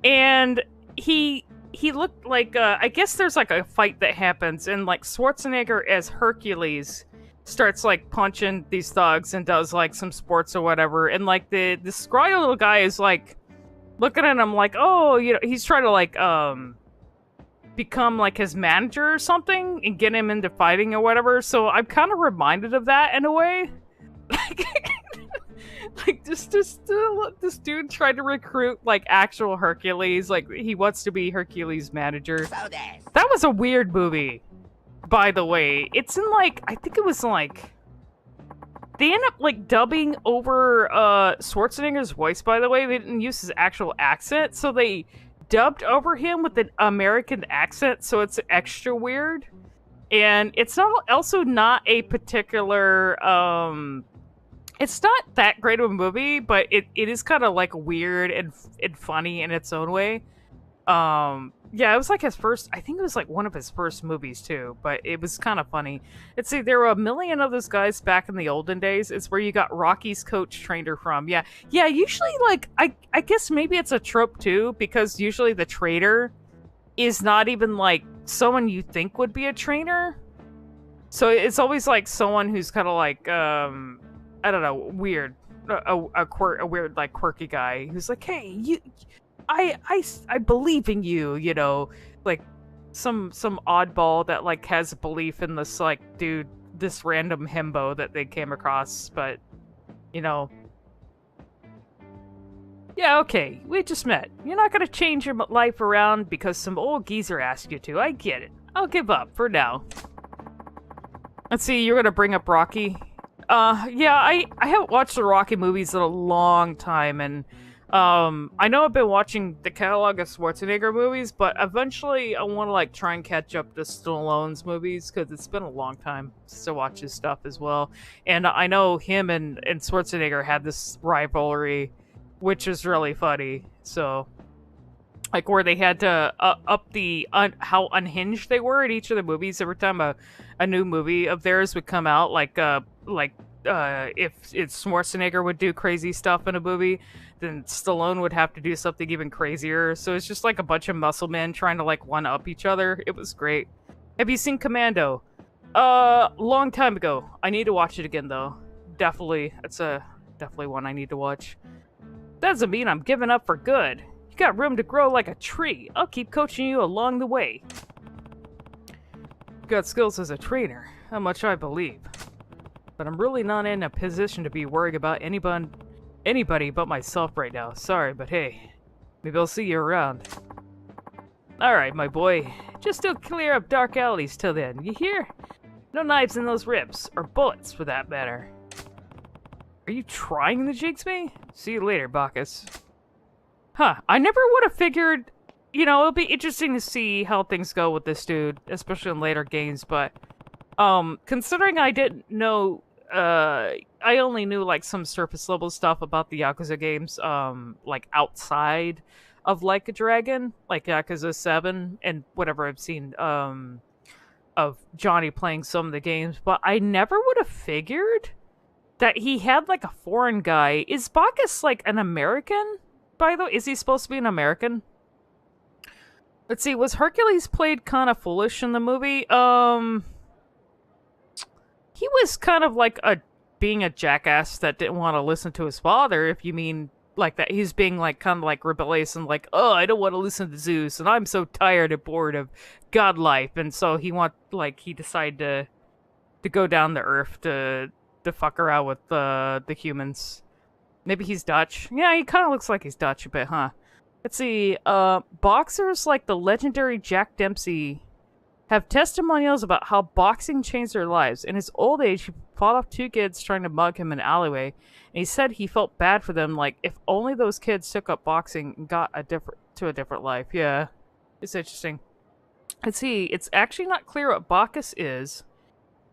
and he looked I guess there's a fight that happens, and Schwarzenegger as Hercules starts punching these thugs and does some sports or whatever, and the scrawny little guy is looking at him oh, he's trying to become his manager or something and get him into fighting or whatever. So I'm kind of reminded of that in a way. This dude tried to recruit actual Hercules. He wants to be Hercules' manager. That was a weird movie, by the way. It's in I think it was they end up dubbing over Schwarzenegger's voice, by the way. They didn't use his actual accent, so they dubbed over him with an American accent, so it's extra weird. And it's also not a particular it's not that great of a movie, but it is kind of weird and funny in its own way. Yeah, it was his first, I think it was one of his first movies too, but it was kind of funny. Let's see, there were a million of those guys back in the olden days. It's where you got Rocky's coach trainer from. Yeah, usually I guess maybe it's a trope too, because usually the trainer is not even someone you think would be a trainer. So it's always someone who's kind of I don't know, weird, a weird quirky guy who's hey, you. I believe in you, some oddball that has belief in this dude, this random himbo that they came across, but yeah, okay, we just met. You're not gonna change your life around because some old geezer asked you to. I get it. I'll give up for now. Let's see, you're gonna bring up Rocky. Yeah, I haven't watched the Rocky movies in a long time, and I know I've been watching the catalog of Schwarzenegger movies, but eventually I want to try and catch up to Stallone's movies, because it's been a long time since I watched his stuff as well. And I know him and Schwarzenegger had this rivalry, which is really funny. So, where they had to up the how unhinged they were in each of the movies every time a new movie of theirs would come out. If Schwarzenegger would do crazy stuff in a movie, then Stallone would have to do something even crazier. So it's just a bunch of muscle men trying to one-up each other. It was great. Have you seen Commando? Long time ago. I need to watch it again though. Definitely. It's definitely one I need to watch. That doesn't mean I'm giving up for good. You got room to grow like a tree. I'll keep coaching you along the way. You got skills as a trainer. How much I believe. But I'm really not in a position to be worried about anybody but myself right now. Sorry, but hey, maybe I'll see you around. Alright, my boy. Just don't clear up dark alleys till then, you hear? No knives in those ribs, or bullets for that matter. Are you trying to jinx me? See you later, Bacchus. Huh, I never would have figured, you know, it'll be interesting to see how things go with this dude, especially in later games, but, considering I didn't know, I only knew, like, some surface level stuff about the Yakuza games, like, outside of Like a Dragon, like Yakuza 7, and whatever I've seen, of Johnny playing some of the games, but I never would have figured that he had, like, a foreign guy. Is Bacchus, like, an American, by the way? Is he supposed to be an American? Let's see, was Hercules played kind of foolish in the movie? He was kind of like being a jackass that didn't want to listen to his father, if you mean like that. He's being like kind of like rebellious and like, oh, I don't want to listen to Zeus, and I'm so tired and bored of god life, and so he decided to go down to Earth to fuck around with the humans. Maybe he's Dutch. Yeah, he kind of looks like he's Dutch a bit, huh? Let's see, boxers like the legendary Jack Dempsey have testimonials about how boxing changed their lives. In his old age, he fought off 2 kids trying to mug him in an alleyway, and he said he felt bad for them, like, if only those kids took up boxing and got a different life. Yeah, it's interesting. Let's see, it's actually not clear what Bacchus is.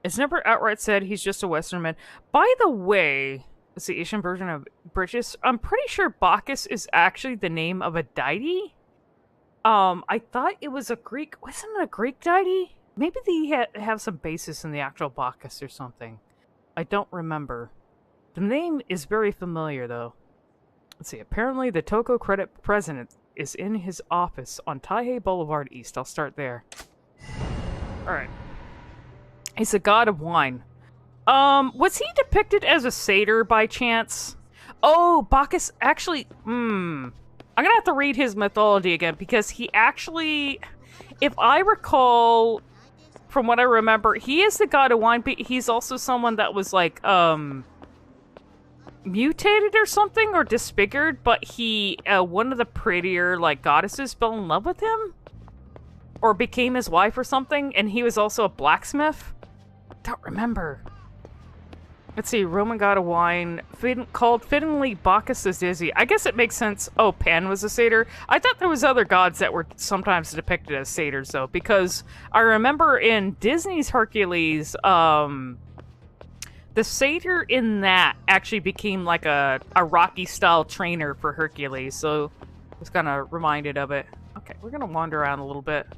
It's never outright said he's just a Western man. By the way, it's the Asian version of British. I'm pretty sure Bacchus is actually the name of a deity. I thought it was a Greek. Wasn't it a Greek deity? Maybe they have some basis in the actual Bacchus or something. I don't remember. The name is very familiar, though. Let's see. Apparently, the Toko Credit president is in his office on Taihei Boulevard East. I'll start there. Alright. He's a god of wine. Was he depicted as a satyr by chance? Oh, Bacchus actually... I'm gonna have to read his mythology again, because he actually... If I recall, from what I remember, he is the god of wine, but he's also someone that was, like, mutated or something, or disfigured, but he, one of the prettier, like, goddesses fell in love with him? Or became his wife or something, and he was also a blacksmith? Don't remember. Let's see, Roman god of wine, called fittingly Bacchus the Dizzy. I guess it makes sense. Oh, Pan was a satyr? I thought there was other gods that were sometimes depicted as satyrs, though, because I remember in Disney's Hercules, the satyr in that actually became like a Rocky-style trainer for Hercules, so I was kind of reminded of it. Okay, we're gonna wander around a little bit.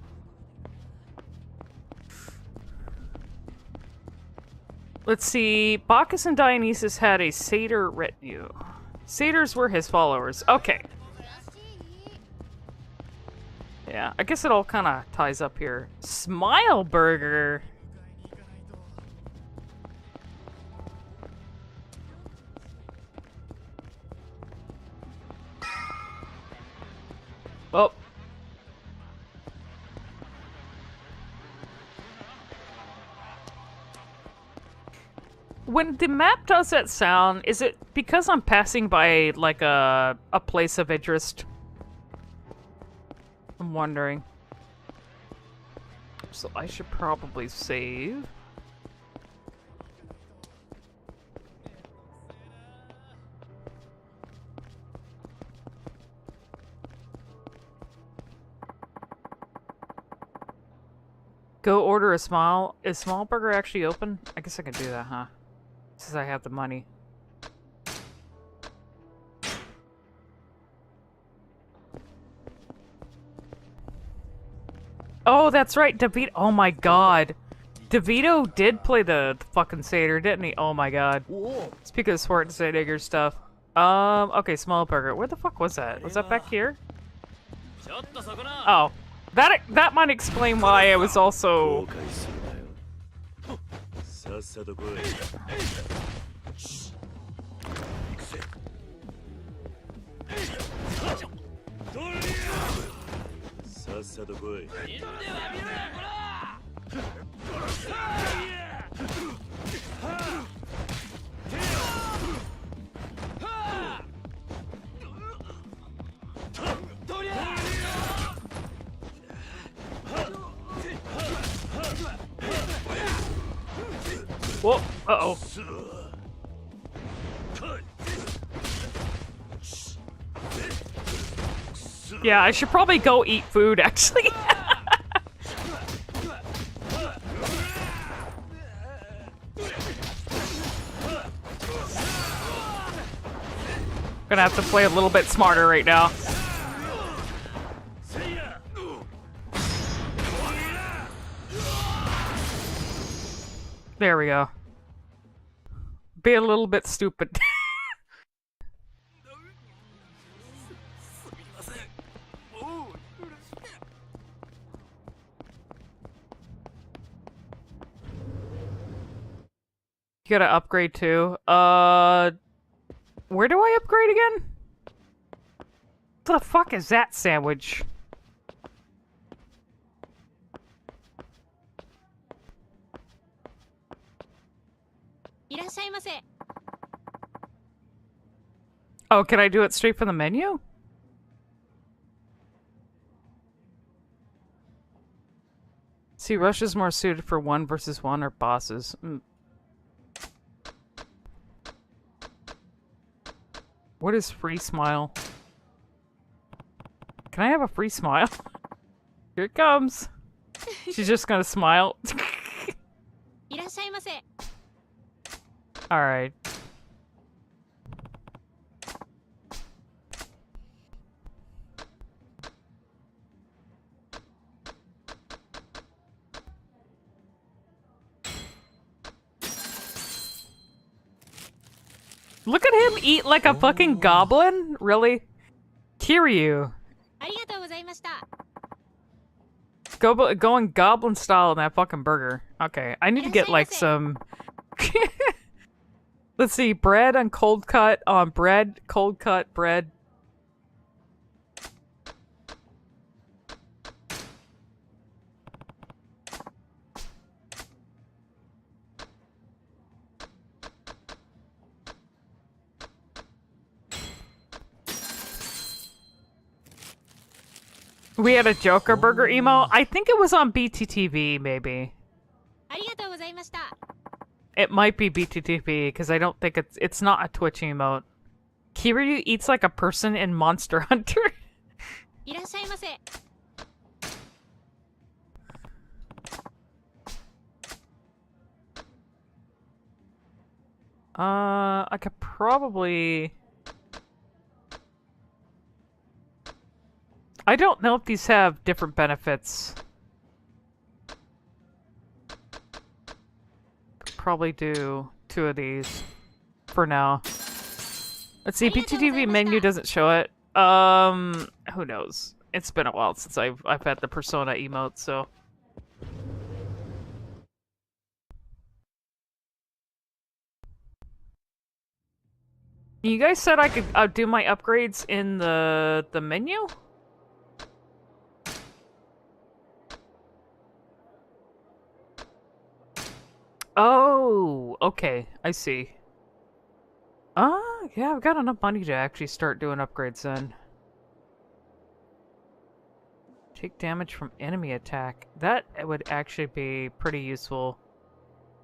Let's see, Bacchus and Dionysus had a satyr retinue. Satyrs were his followers. Okay. Yeah, I guess it all kind of ties up here. Smile Burger! Oh. When the map does that sound, is it because I'm passing by, like, a place of interest? I'm wondering. So I should probably save. Go order a smile. Is Small Burger actually open? I guess I can do that, huh? Since I have the money. Oh, that's right, DeVito. Oh my god. DeVito did play the fucking satyr, didn't he? Oh my god. Speaking of Schwarzenegger stuff. Okay, Small Burger. Where the fuck was that? Was that back here? Oh. That might explain why I was also... Uh-oh. Yeah, I should probably go eat food, actually. Gonna have to play a little bit smarter right now. There we go. Be a little bit stupid. You gotta upgrade too. Where do I upgrade again? The fuck is that sandwich? Oh, can I do it straight from the menu? See, Rush is more suited for 1v1 or bosses. What is free smile? Can I have a free smile? Here it comes. She's just gonna smile. Alright. Look at him eat like a fucking goblin? Really? Kiryu. Going goblin style in that fucking burger. Okay, I need to get like some... Let's see, bread on cold cut on bread, cold cut bread. We had a Joker burger emo. I think it was on BTTV, maybe. It might be BTTV because I don't think it's not a Twitch emote. Kiryu eats like a person in Monster Hunter. I could probably... I don't know if these have different benefits. Could probably do 2 of these for now. Let's see, BTTV menu doesn't show it. Who knows? It's been a while since I've had the Persona emote, so. You guys said I could do my upgrades in the menu? Oh, okay. I see. Yeah, I've got enough money to actually start doing upgrades then. Take damage from enemy attack. That would actually be pretty useful.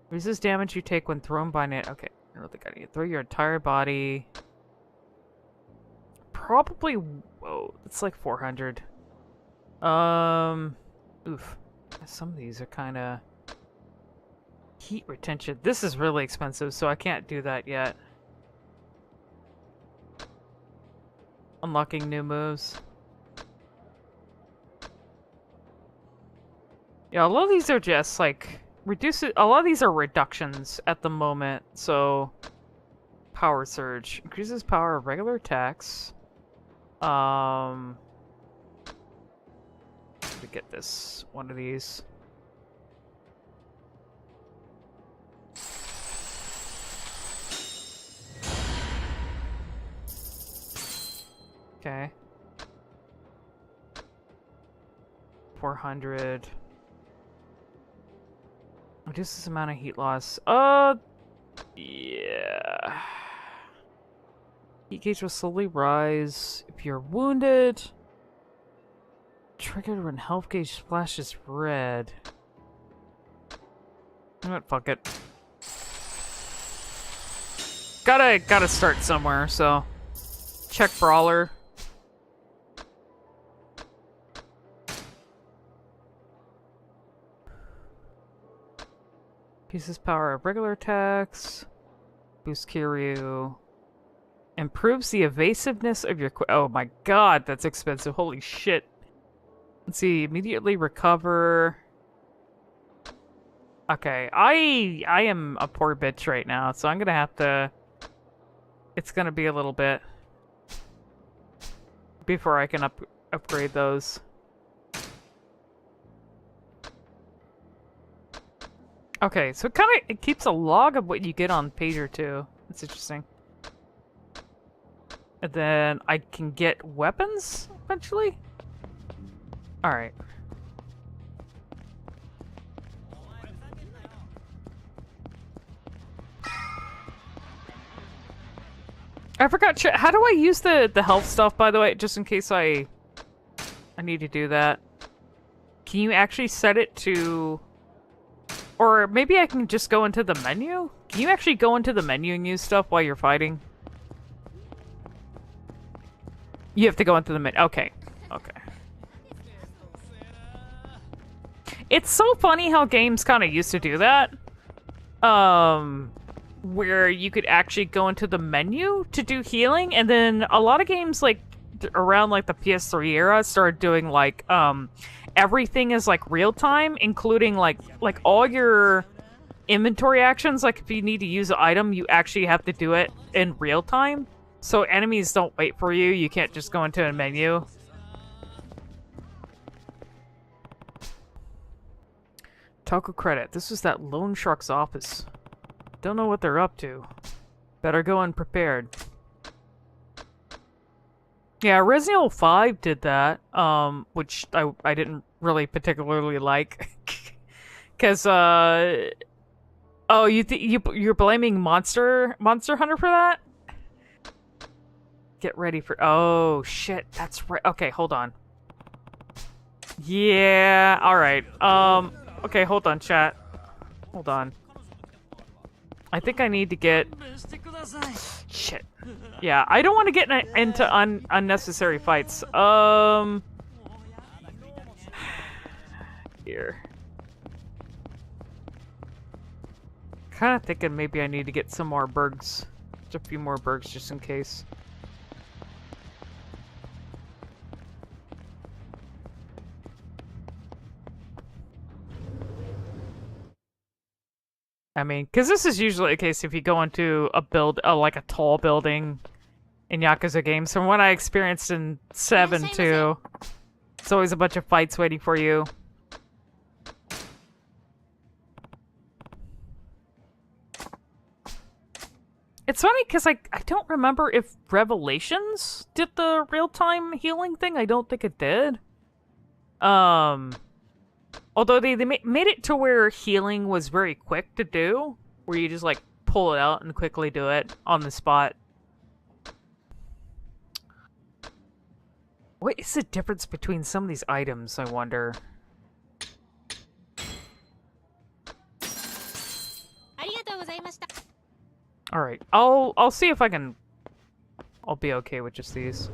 Resist damage you take when thrown by an... Okay, I don't think I need to throw your entire body. Probably... Whoa, it's like 400. Oof. Some of these are kind of... Heat retention. This is really expensive, so I can't do that yet. Unlocking new moves. Yeah, a lot of these are just like a lot of these are reductions at the moment. So power surge increases power of regular attacks. To get this one of these. Okay. 400. Reduces amount of heat loss. Yeah. Heat gauge will slowly rise if you're wounded. Triggered when health gauge splashes red. You know what? Fuck it. Gotta start somewhere, so check brawler. Increases power of regular attacks. Boost Kiryu. Improves the evasiveness of your... Oh my god, that's expensive. Holy shit. Let's see. Immediately recover. Okay, I am a poor bitch right now, so I'm gonna have to... It's gonna be a little bit before I can upgrade those. Okay, so it keeps a log of what you get on pager too. That's interesting. And then I can get weapons eventually. All right. I forgot. How do I use the health stuff, by the way, just in case I need to do that? Can you actually set it to... Or maybe I can just go into the menu? Can you actually go into the menu and use stuff while you're fighting? You have to go into the menu. Okay. Okay. It's so funny how games kind of used to do that. Where you could actually go into the menu to do healing, and then a lot of games, like, around, like, the PS3 era started doing, like, everything is, like, real-time, including, like, all your inventory actions. Like, if you need to use an item, you actually have to do it in real-time. So enemies don't wait for you. You can't just go into a menu. Taco credit. This was that loan shark's office. Don't know what they're up to. Better go unprepared. Yeah, Resident Evil 5 did that, which I didn't really particularly like. Cause, oh, you're blaming Monster Hunter for that? Get ready for... Oh, shit, that's right. Okay, hold on. Yeah, alright. Okay, hold on, chat. Hold on. I think I need to get... Shit. Yeah, I don't want to get into unnecessary fights. Here. Kind of thinking maybe I need to get some more bergs. Just a few more bergs just in case. I mean, because this is usually the case if you go into a like a tall building in Yakuza games. From what I experienced in 7 too, it's always a bunch of fights waiting for you. It's funny because I don't remember if Revelations did the real-time healing thing. I don't think it did. Although they made it to where healing was very quick to do, where you just, like, pull it out and quickly do it on the spot. What is the difference between some of these items, I wonder? Alright, I'll see if I can... I'll be okay with just these.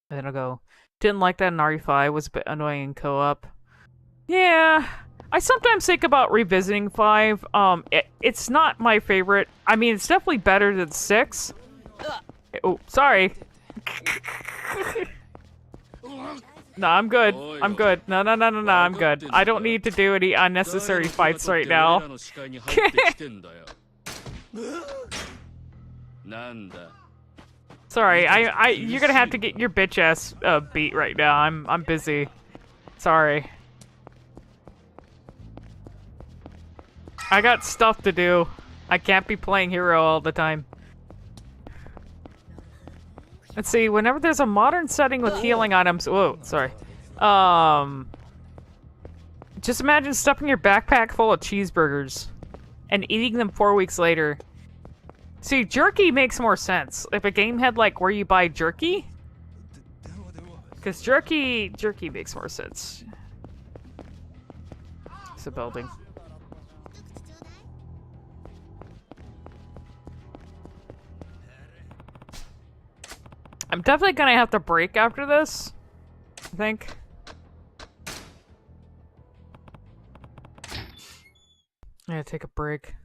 And then I'll go... Didn't like that in RE5, was a bit annoying in co-op. Yeah, I sometimes think about revisiting 5. It's not my favorite. I mean, it's definitely better than 6. Oh, sorry. No, I'm good. I'm good. No, I'm good. I don't need to do any unnecessary fights right now. Sorry, you're gonna have to get your bitch ass beat right now. I'm busy. Sorry. I got stuff to do. I can't be playing hero all the time. Let's see, whenever there's a modern setting with healing items... Whoa, sorry. Just imagine stuffing your backpack full of cheeseburgers and eating them 4 weeks later. See, jerky makes more sense. If a game had, like, where you buy jerky... Because jerky makes more sense. It's a building. I'm definitely gonna have to break after this, I think. I'm gonna take a break.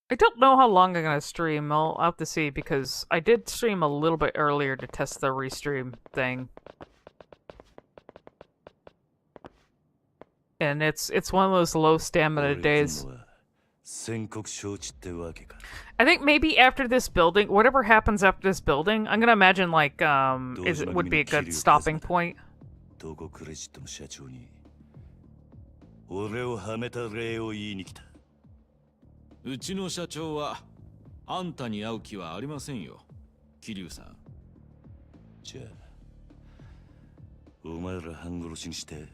I don't know how long I'm gonna stream. I'll have to see, because I did stream a little bit earlier to test the restream thing. And it's one of those low stamina days. I think maybe after this building, whatever happens after this building, I'm gonna imagine like would be a good stopping point. うちの社長はあんたに会う気はありませんよ、桐生さん。じゃあ、お前ら半殺しにして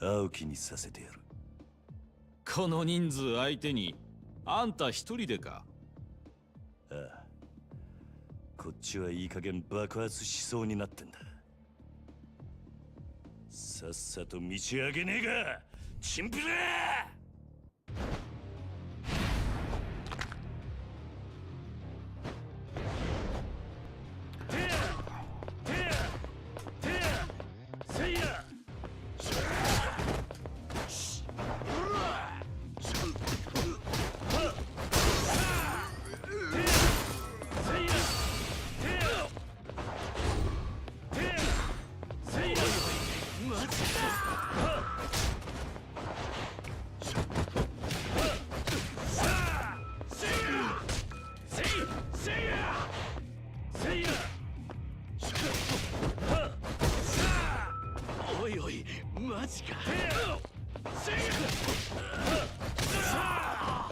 会う気にさせてやる。この人数相手にあんた一人でか。ああ、こっちはいい加減爆発しそうになってんだ。さっさと道上げねえが、チンピラー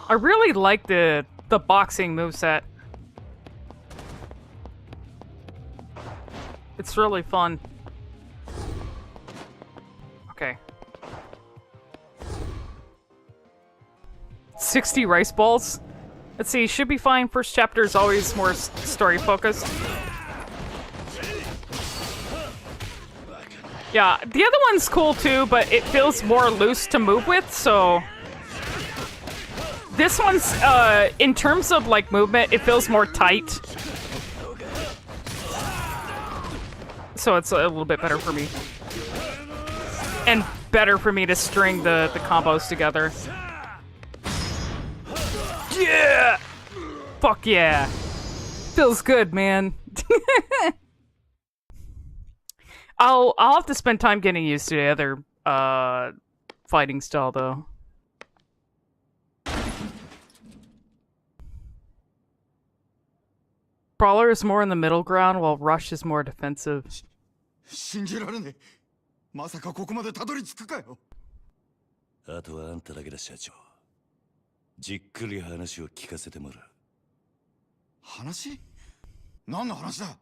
I really like the boxing moveset. It's really fun. Okay. 60 rice balls? Let's see, should be fine. First chapter is always more story focused. Yeah, the other one's cool too, but it feels more loose to move with, so... This one's, in terms of, like, movement, it feels more tight. So it's a little bit better for me. And better for me to string the combos together. Yeah! Fuck yeah! Feels good, man. I'll have to spend time getting used to the other, fighting style, though. Brawler is more in the middle ground, while Rush is more defensive. 信じられねえ。まさかここまでたどり着くかよ。あとはあんただけだ、社長。じっくり話を聞かせてもらう。話？何の話だ？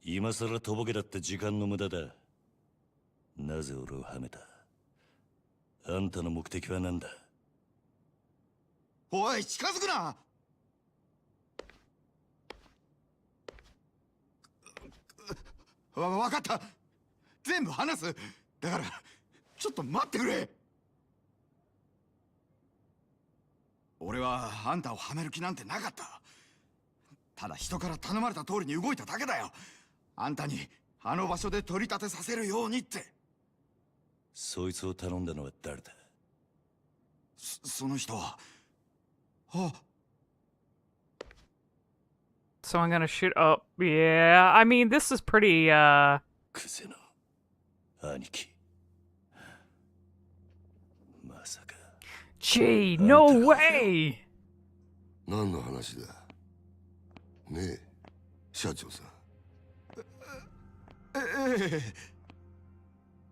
今さらとぼけだって時間の無駄だ。なぜ俺をはめた？あんたの目的は何だ？おい、近づくな！わかった。全部話す。だからちょっと待ってくれ。俺はあんたをはめる気なんてなかった。ただ人から頼まれた通りに動いただけだよ。あんたにあの場所で取り立てさせるようにって。そいつを頼んだのは誰だ？その人は。あ。So I'm gonna shoot up. Yeah, I mean, this is pretty, クゼの兄貴。まさか。Gee, no way! 何の話だねえ、社長さん。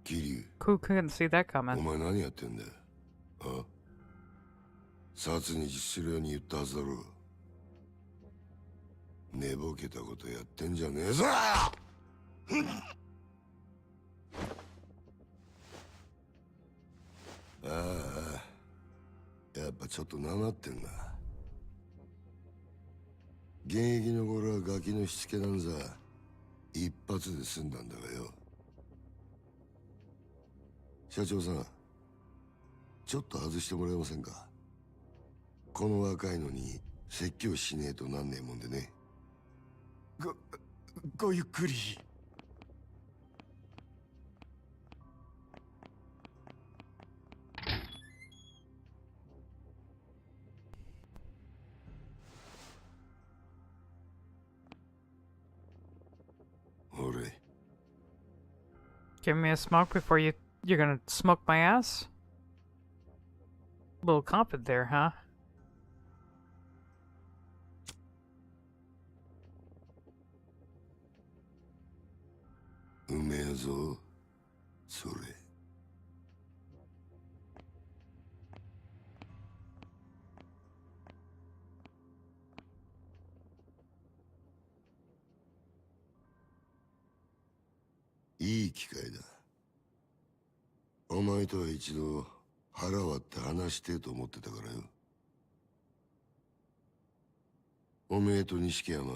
桐生。Who couldn't see that お coming? 前何やってんだ？あ？殺に実するように言ったはずだろう。寝ぼけたことやってんじゃねえぞ！ああ、やっぱちょっとなまってんな。現役の頃はガキのしつけなんざ一発で済んだんだがよ。社長さん、ちょっと外してもらえませんか？この若いのに説教しねえとなんねえもんでね。ごゆっくり。俺 Give me a smoke before you're gonna smoke my ass? A little confident there, huh? うめえぞそれ。いい機会だ。お前とは一度腹割って話してと思ってたからよ。おめえと錦山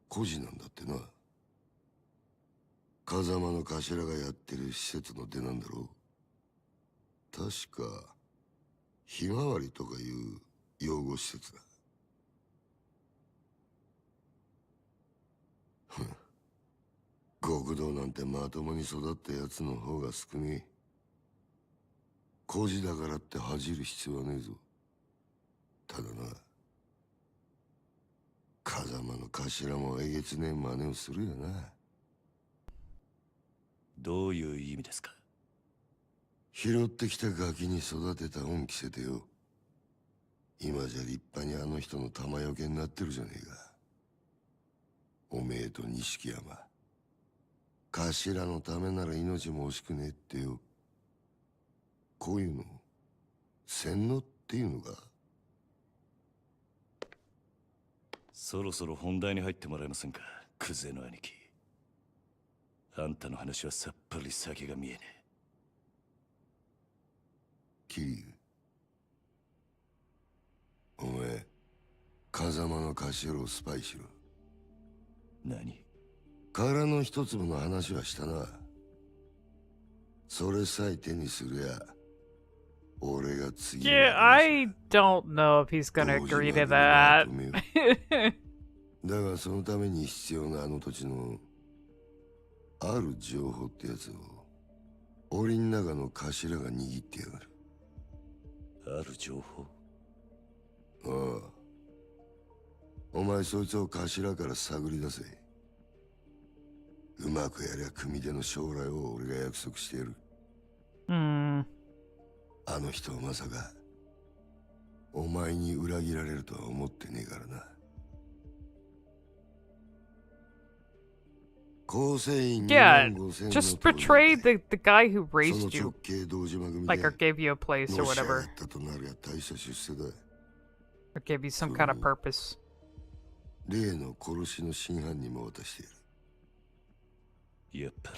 孤児なんだってな。風間の頭がやってる施設の出なんだろう。確かひまわりとかいう養護施設だ。極道なんてまともに育ったやつの方が少ねえ。孤児だからって恥じる必要はねえぞ。ただな、風間の頭もえげつねえ真似をするよな。どういう意味ですか？拾ってきたガキに育てた恩着せてよ。今じゃ立派にあの人の玉よけになってるじゃねえか。おめえと錦山。頭のためなら命も惜しくねえってよ。こういうの洗脳っていうのか。そろそろ本題に入ってもらえませんか、クゼの兄貴。あんたの話はさっぱり先が見えねえ。桐生、お前風間の頭をスパイしろ。何？殻の一粒の話はしたな。それさえ手にすりゃ俺が次 Yeah, I don't know if he's gonna agree to that. だがそのために必要なあの土地のある情報ってやつを檻の中の頭が握ってやがる。ある情報？ああ。お前そいつを頭から探り出せ。うまくやりゃ組手の将来を俺が約束してやる。あの人はまさかお前に裏切られるとは思ってねえからな。Yeah, just betray the guy who raised you, like, or gave you a place or whatever, or gave you some kind of purpose. 例の殺しの真犯人も渡している。やっぱ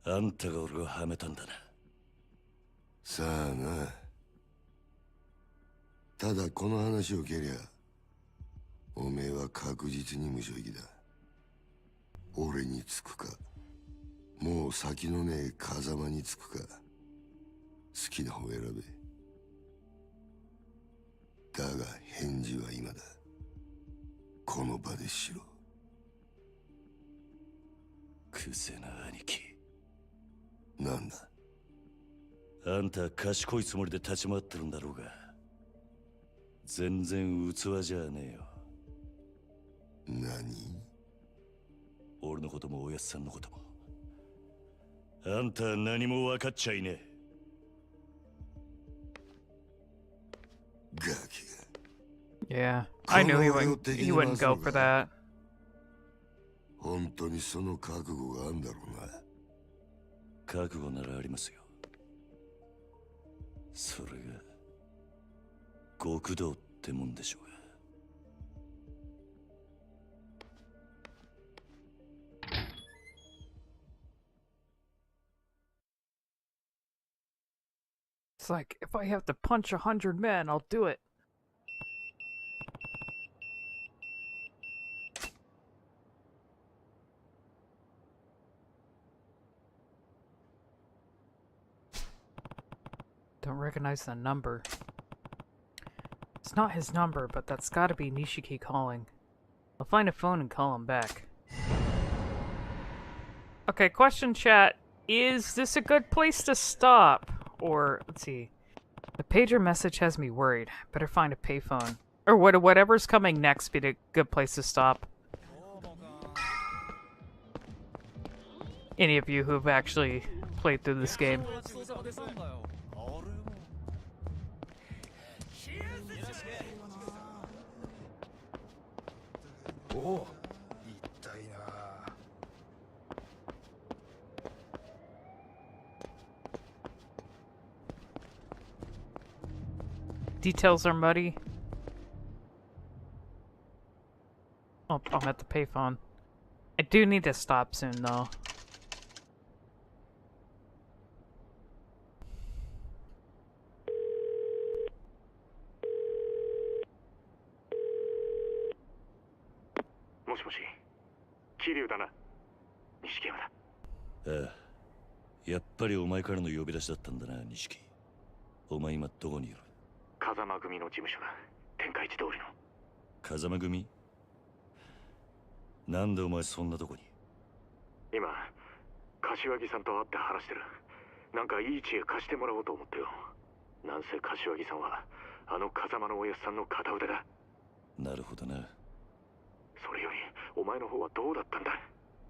りあんたが俺をはめたんだな。さあな。ただこの話を蹴りゃおめえは確実に無所行きだ。俺につくか、もう先のねえ風間につくか、好きな方選べ。だが返事は今だ。この場でしろ。クゼな兄貴。なんだ。あんた賢いつもりで立ち回ってるんだろうが、全然器じゃねえよ。何？俺のこともおやっさんのことも。あんたは何も分かっちゃいねえ。ガキが。Yeah, I knew he wouldn't go for that. 本当にその覚悟があんだろうな。覚悟ならありますよ。それが極道ってもんでしょうが。It's like, if I have to punch 100 men, I'll do it. Don't recognize the number. It's not his number, but that's gotta be Nishiki calling. I'll find a phone and call him back. Okay, question chat. Is this a good place to stop? Or, let's see. The pager message has me worried. Better find a payphone. Or whatever's coming next be a good place to stop. Any of you who've actually played through this game. Details are muddy. Oh, I'm at the payphone. I do need to stop soon, though.ああ、やっぱりお前からの呼び出しだったんだな、錦。お前今どこにいる？風間組の事務所だ。天下一通りの。風間組？なんでお前そんなとこに？今、柏木さんと会って話してる。なんかいい知恵貸してもらおうと思ってよ。なんせ柏木さんはあの風間のおやっさんの片腕だ。なるほどな。それよりお前の方はどうだったんだ？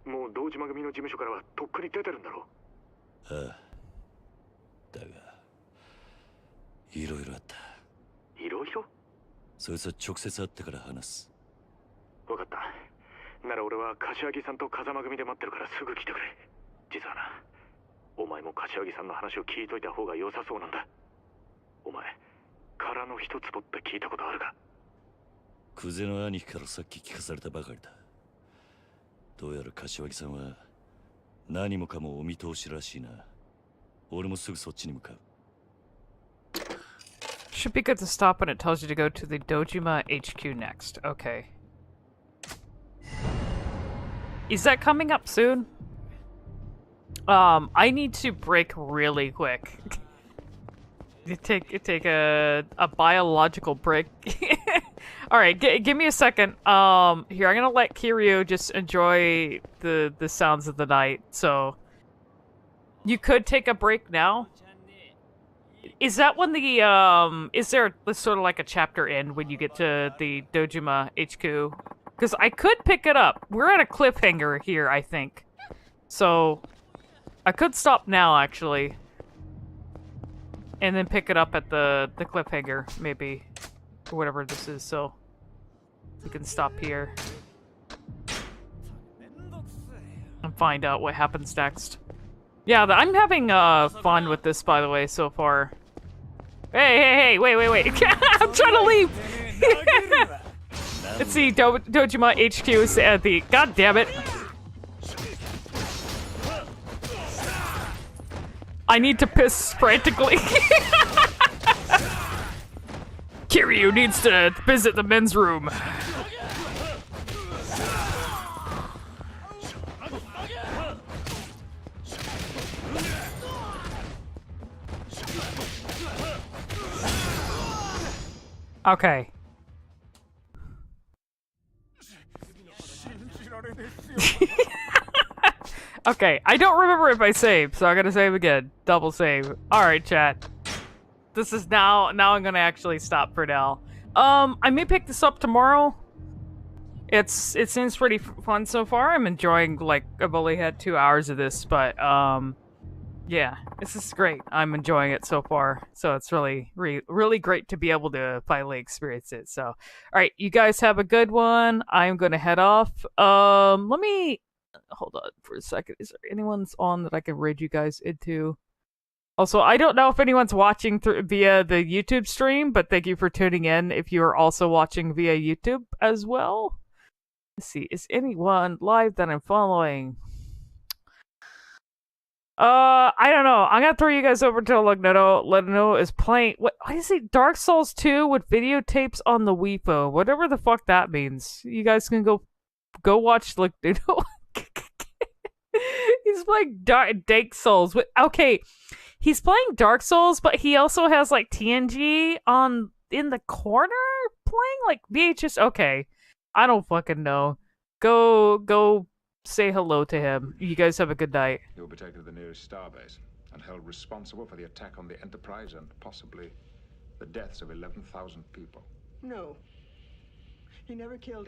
もう堂島組の事務所からはとっくに出てるんだろう。ああ。だが、いろいろあった。いろいろ？そいつは直接会ってから話す。わかった。なら俺は柏木さんと風間組で待ってるからすぐ来てくれ。実はな、お前も柏木さんの話を聞いといた方が良さそうなんだ。お前、殻の一坪って聞いたことあるか？クゼの兄貴からさっき聞かされたばかりだ。どうやら柏木さんは何もかもお見通しらしいな。俺もすぐそっちに向かう。Should be good to stop when it tells you to go to the Dojima HQ next. Okay. Is that coming up soon? I need to break really quick. Take a biological break. All right, give me a second. Here, I'm gonna let Kiryu just enjoy the sounds of the night. So, you could take a break now. Is that when the is there sort of like a chapter end when you get to the Dojima HQ? Because I could pick it up. We're at a cliffhanger here, I think. So, I could stop now actually, and then pick it up at the cliffhanger maybe. Or whatever this is, so we can stop here and find out what happens next. Yeah, I'm having fun with this, by the way, so far. Hey, wait. I'm trying to leave! Let's see, Dojima HQ is at the... God damn it! I need to piss frantically. Kiryu needs to visit the men's room. Okay. Okay, I don't remember if I saved, so I gotta save again. Double save. Alright, chat. This is now I'm gonna actually stop for now. I may pick this up tomorrow. It seems pretty fun so far. I'm enjoying, like, I've only had 2 hours of this, but yeah, this is great. I'm enjoying it so far. So it's really great to be able to finally experience it. So, all right, you guys have a good one. I'm gonna head off. Let me hold on for a second. Is there anyone's on that I can raid you guys into? Also, I don't know if anyone's watching via the YouTube stream, but thank you for tuning in if you are also watching via YouTube as well. Let's see, is anyone live that I'm following? I don't know. I'm gonna throw you guys over to Lugneto. Lugneto is playing... What is it? Dark Souls 2 with videotapes on the Wii phone. Whatever the fuck that means. You guys can go watch Lugneto. He's playing Dark Souls. Okay, he's playing Dark Souls, but he also has like TNG in the corner playing like VHS. Okay, I don't fucking know. Go say hello to him. You guys have a good night. He'll be taken to the nearest starbase and held responsible for the attack on the Enterprise and possibly the deaths of 11,000 people. No. He never killed